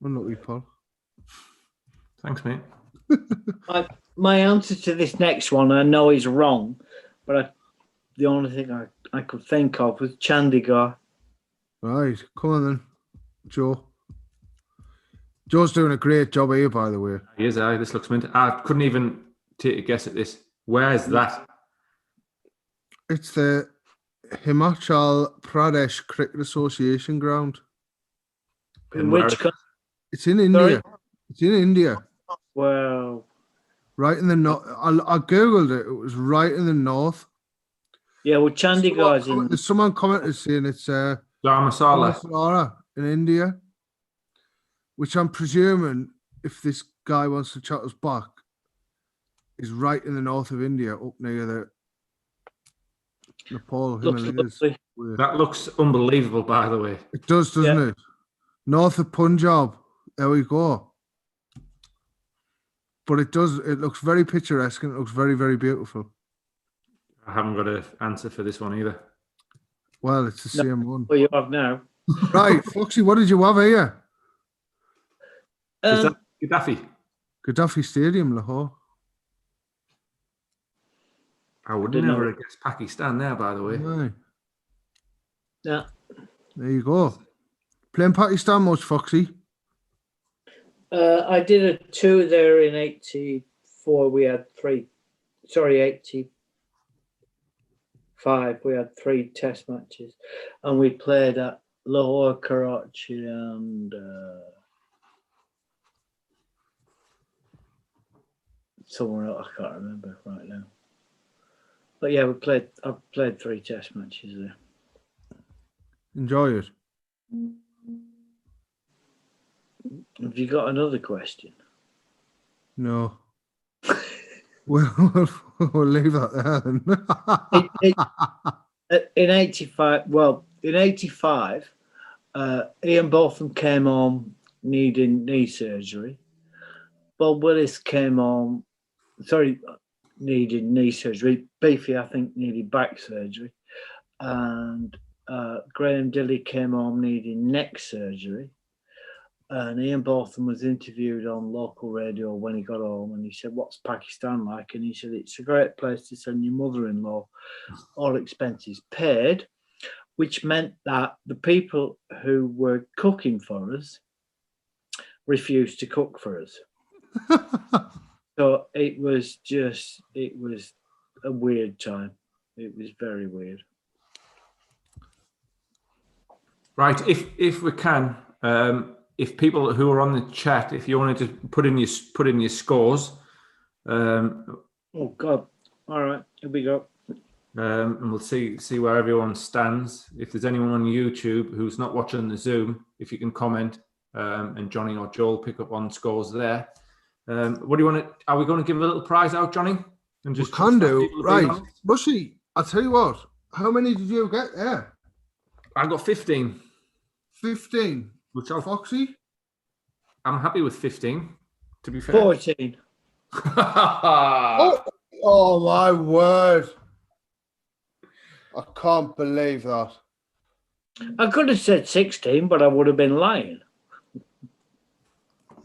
Unlucky, Paul. Thanks, mate. My answer to this next one, I know is wrong, but the only thing I could think of was Chandigarh. Right, come on then, Joe. Joe's doing a great job here, by the way. He is. This looks mint. I couldn't even take a guess at this. Where's that? It's the Himachal Pradesh Cricket Association ground. In which country? It's in India. It's in India. Well, right in the north. I googled it. It was right in the north. Yeah, well, Chandigarh's in. There's someone commented saying it's Dharamsala in India, which I'm presuming if this guy wants to chat us back is right in the north of India, up near the Nepal Looks Himalayas. lovely. That looks unbelievable, by the way. It does, doesn't Yeah. it? North of Punjab. There we go. But it does. It looks very picturesque and it looks very, very beautiful. I haven't got an answer for this one either. Well, it's the same one. Well, you have now. Right, Foxy, what did you have here? Is that Gaddafi? Gaddafi Stadium, Lahore. I would Didn't never know. have guessed Pakistan there, by the way. Aye. Yeah. There you go. Playing Pakistan much, Foxy? I did a tour there in 84. We had 85. We had 3 test matches. And we played at Lahore, Karachi, and somewhere else. I can't remember right now. But yeah, I've played 3 test matches there. Enjoy it. Have you got another question? No. We'll leave that there then. In 85, Ian Botham came on needing knee surgery. Bob Willis came on, needed knee surgery. Beefy, I think, needed back surgery. And Graham Dilly came on needing neck surgery. And Ian Botham was interviewed on local radio when he got home, and he said, "What's Pakistan like?" And he said, "It's a great place to send your mother-in-law, all expenses paid," which meant that the people who were cooking for us refused to cook for us. So it was a weird time. It was very weird. Right, if we can, if people who are on the chat, if you wanted to put in your scores, Oh God! All right, here we go. and we'll see where everyone stands. If there's anyone on YouTube who's not watching the Zoom, if you can comment, and Johnny or Joel pick up on scores there. What do you want to? Are we going to give a little prize out, Johnny? And We can do. Right. Rushy, I'll tell you what. How many did you get there? I got 15. 15. Which Foxy? I'm happy with 15, to be fair. 14. Oh my word. I can't believe that. I could have said 16, but I would have been lying.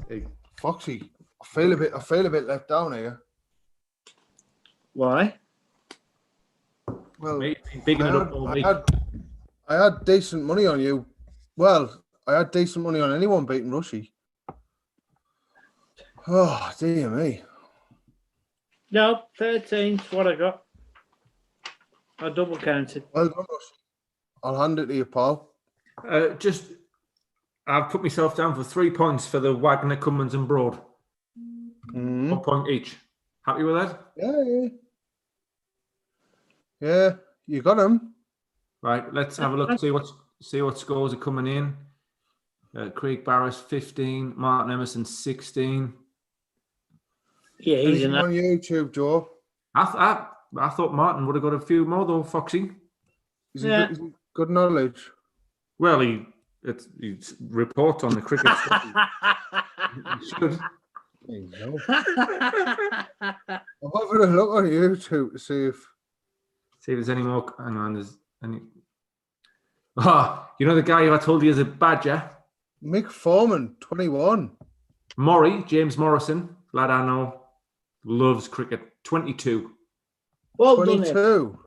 Hey, Foxy, I feel a bit left down here. Why? Well, Bigging it up all week. I had decent money on you. Well, I had decent money on anyone beating Rushy. Oh, dear me. No, 13's what I got. I double counted. Well done, Rushy. I'll hand it to you, pal. I've put myself down for 3 points for the Wagner, Cummins and Broad. Mm. 1 point each. Happy with that? Yeah. Yeah, you got him. Right, let's have a look, see what scores are coming in. Craig Barris 15, Martin Emerson 16. Yeah, he's Anything on YouTube, Joe? I thought Martin would have got a few more though, Foxy. Is he good knowledge? Well, he reports on the cricket stuff. He should. There you go. I'm having a look on YouTube to see if there's any more. Hang on, there's any. Oh, you know the guy who I told you is a badger? Mick Foreman, 21. James Morrison, lad I know, loves cricket. 22. Well 22. done him.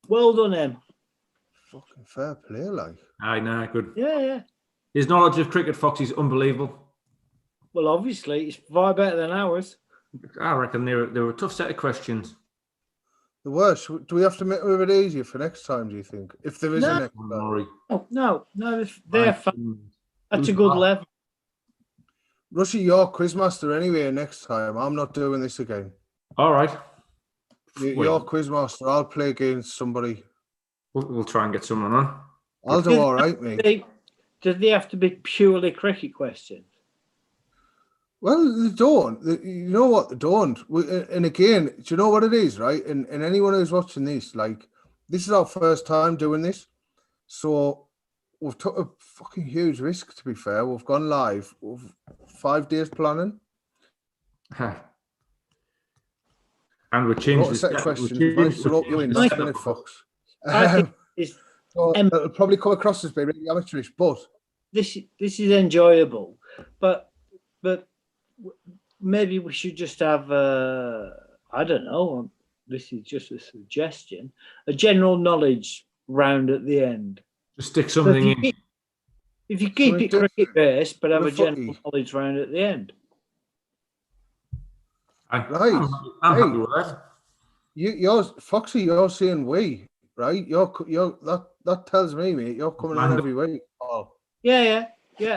Well done him. Fucking fair play, like. Aye, nah, good. Yeah. His knowledge of cricket, Foxy, is unbelievable. Well, obviously, it's far better than ours. I reckon they were a tough set of questions. The worst. Do we have to make it a bit easier for next time, do you think? If there is a next time. Murray. Oh, no, they're fun. That's a good level. Rushy, you're quizmaster anyway next time. I'm not doing this again. All right. You're quizmaster. I'll play against somebody. We'll try and get someone on. I'll do all right, mate. Do they have to be purely cricket questions? Well, they don't. You know what? They don't. And again, do you know what it is, right? And anyone who's watching this, like, this is our first time doing this. So we've took a fucking huge risk, to be fair. We've gone live. We've 5 days planning. And we changed a the set of questions. we We'll lock you in I- this minute, Fox. I think it's, So it'll probably come across as being really amateurish, but this is enjoyable, but maybe we should just have I don't know. This is just a suggestion. A general knowledge round at the end. just stick something in. If you keep it cricket based, but have a footy. general knowledge round at the end. Right. I'm Hey. happy with that. you're Foxy. You're saying we, right? You're that tells me, mate. You're coming on every week. Oh, Yeah.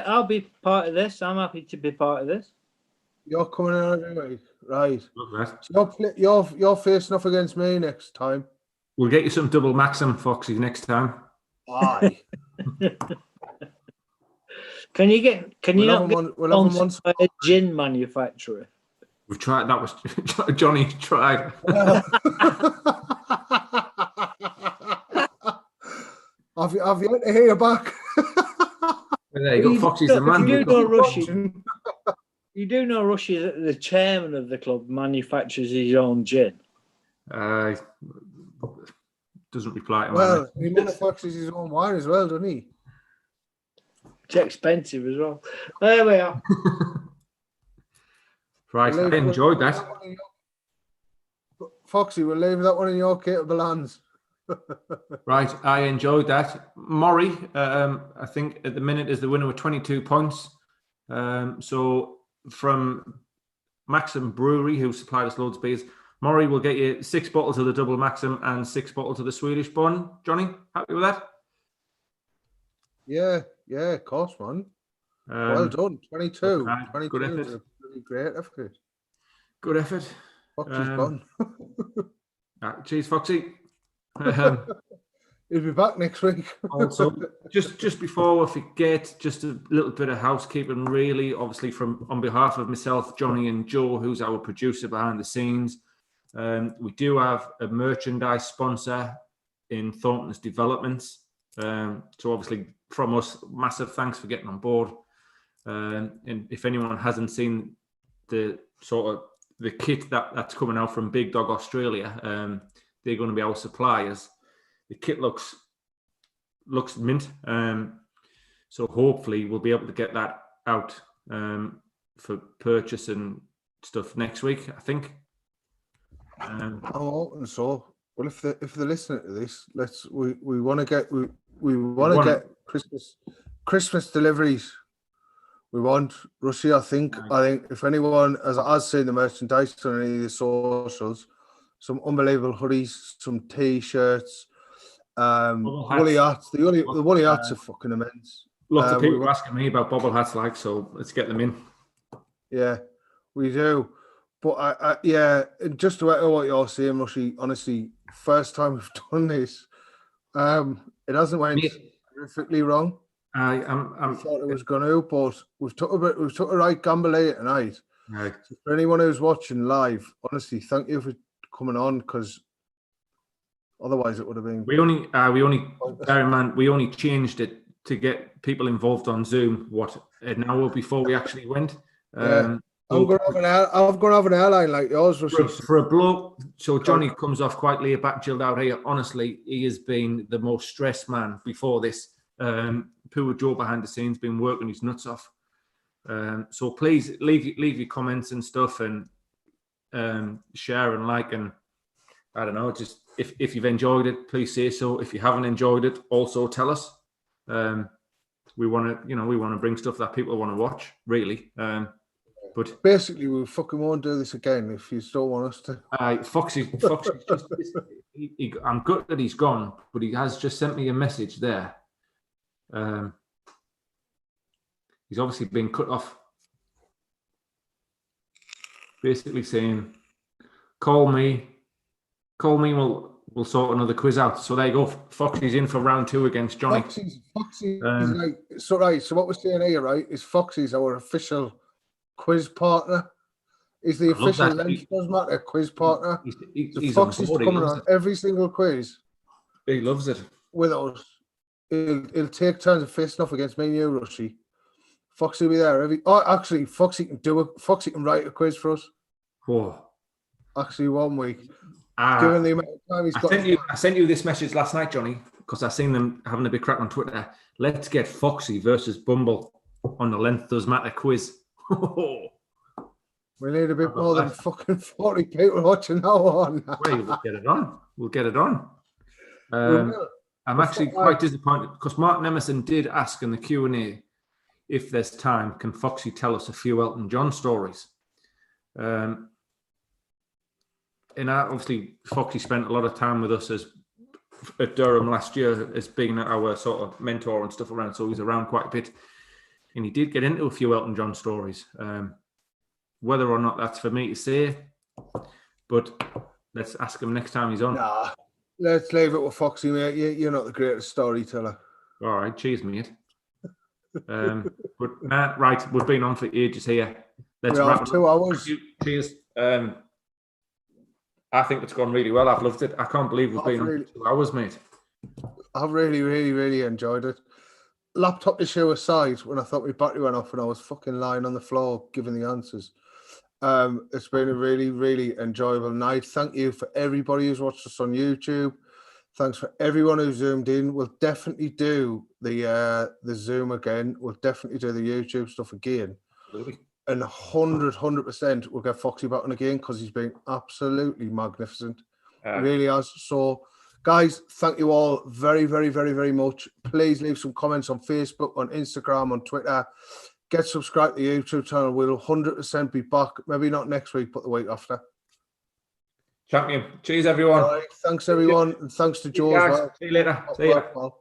I'll be part of this. I'm happy to be part of this. you're coming on every week, right? Look at that. So you're facing off against me next time. We'll get you some double Maxim, Foxy, next time. Aye. Can you We'll not have get him on sponsored by a gin manufacturer? We've tried. That was Johnny tried. Have you to hear back? There you go. Foxy's the man. You do know Rushy. You do know Rushy that the chairman of the club manufactures his own gin. Doesn't reply to Well, he manufactures his own wine as well, doesn't he? It's expensive as well. There we are. Right, I enjoyed that. Foxy, we'll leave that one in your capable hands. Right, I enjoyed that. Murray, I think at the minute is the winner with 22 points. So from Maxim Brewery, who supplied us loads of beers, Murray will get you 6 bottles of the double Maxim and 6 bottles of the Swedish Bond. Johnny, happy with that? Yeah, of course, man. Well done. 22. Okay, 22 good effort. is a pretty great effort. Good effort. Foxy's gone. Cheers, Foxy. He'll be back next week. Also, just before we forget, just a little bit of housekeeping, really. Obviously, on behalf of myself, Johnny, and Joe, who's our producer behind the scenes, we do have a merchandise sponsor in Thornton's Developments. So obviously, from us, massive thanks for getting on board. And if anyone hasn't seen the kit that's coming out from Big Dog Australia, they're going to be our suppliers. The kit looks mint, so hopefully we'll be able to get that out for purchase and stuff next week, I think. I'm hoping so. Well, if they're listening to this, we want to get Christmas deliveries. We want Rushy. I think if anyone has seen the merchandise on any of the socials, some unbelievable hoodies, some t-shirts, woolly hats. The woolly hats are fucking immense. Lots of people were asking me about bobble hats, so let's get them in. Yeah, we do. But just to echo what you're saying, Rushy, honestly, first time we've done this, it hasn't went perfectly wrong. I thought it was going to, but we've took a right gamble late tonight. Right. So for anyone who's watching live, honestly, thank you for coming on, because otherwise it would have been. We only changed it to get people involved on Zoom. An hour before we actually went. I'm going to have an airline like yours, for a bloke. So Johnny comes off quite laid back, chilled out here. Honestly, he has been the most stressed man before this. Poor Joe behind the scenes been working his nuts off. So please leave your comments and stuff, and share and like, and I don't know, just if you've enjoyed it, please say so. If you haven't enjoyed it, also tell us. We want to bring stuff that people want to watch, really. But basically, we fucking won't do this again if you don't want us to. Foxy, I'm good that he's gone, but he has just sent me a message there. He's obviously been cut off. Basically saying, call me, we'll sort another quiz out. So there you go. Foxy's in for round 2 against Johnny. Foxy's right. So what we're saying here, right, is Foxy's our official quiz partner. He's the I love official that. Lens Does Matter quiz partner. So He's on Foxy's board. He coming loves on it. every single quiz He loves it. with us. He'll take turns of facing off against me and you, Rushy. Foxy will be there every. Oh, actually, Foxy can do it. Foxy can write a quiz for us. Whoa. Actually, 1 week. Given the amount of time he's got. I sent you this message last night, Johnny, because I seen them having a big crack on Twitter. Let's get Foxy versus Bumble on the Length Does Matter quiz. We need a bit more than fucking 40 people watching that one. We'll get it on. We'll get it on. I'm actually quite disappointed because Martin Emerson did ask in the Q&A if there's time, can Foxy tell us a few Elton John stories? And obviously, Foxy spent a lot of time with us at Durham last year as being our sort of mentor and stuff around, so he's around quite a bit. And he did get into a few Elton John stories. Whether or not that's for me to say, but let's ask him next time he's on. Nah, let's leave it with Foxy, mate. You're not the greatest storyteller. All right, cheers, mate. But right, we've been on for ages here. Let's wrap 2 hours. Cheers. I think it's gone really well. I've loved it. I can't believe we've been on for 2 hours, mate. I've really, really, really enjoyed it. Laptop issue aside, when I thought my battery went off and I was fucking lying on the floor giving the answers. It's been a really, really enjoyable night. Thank you for everybody who's watched us on YouTube. Thanks for everyone who zoomed in. We'll definitely do the Zoom again. We'll definitely do the YouTube stuff again. Really? And 100% we'll get Foxy back on again because he's been absolutely magnificent. Really has. So, guys, thank you all very, very, very, very much. Please leave some comments on Facebook, on Instagram, on Twitter. Get subscribed to the YouTube channel. We'll 100% be back. Maybe not next week, but the week after. Champion. Cheers, everyone. All right. Thanks, everyone. And thanks to Joe as well. See you later. See you.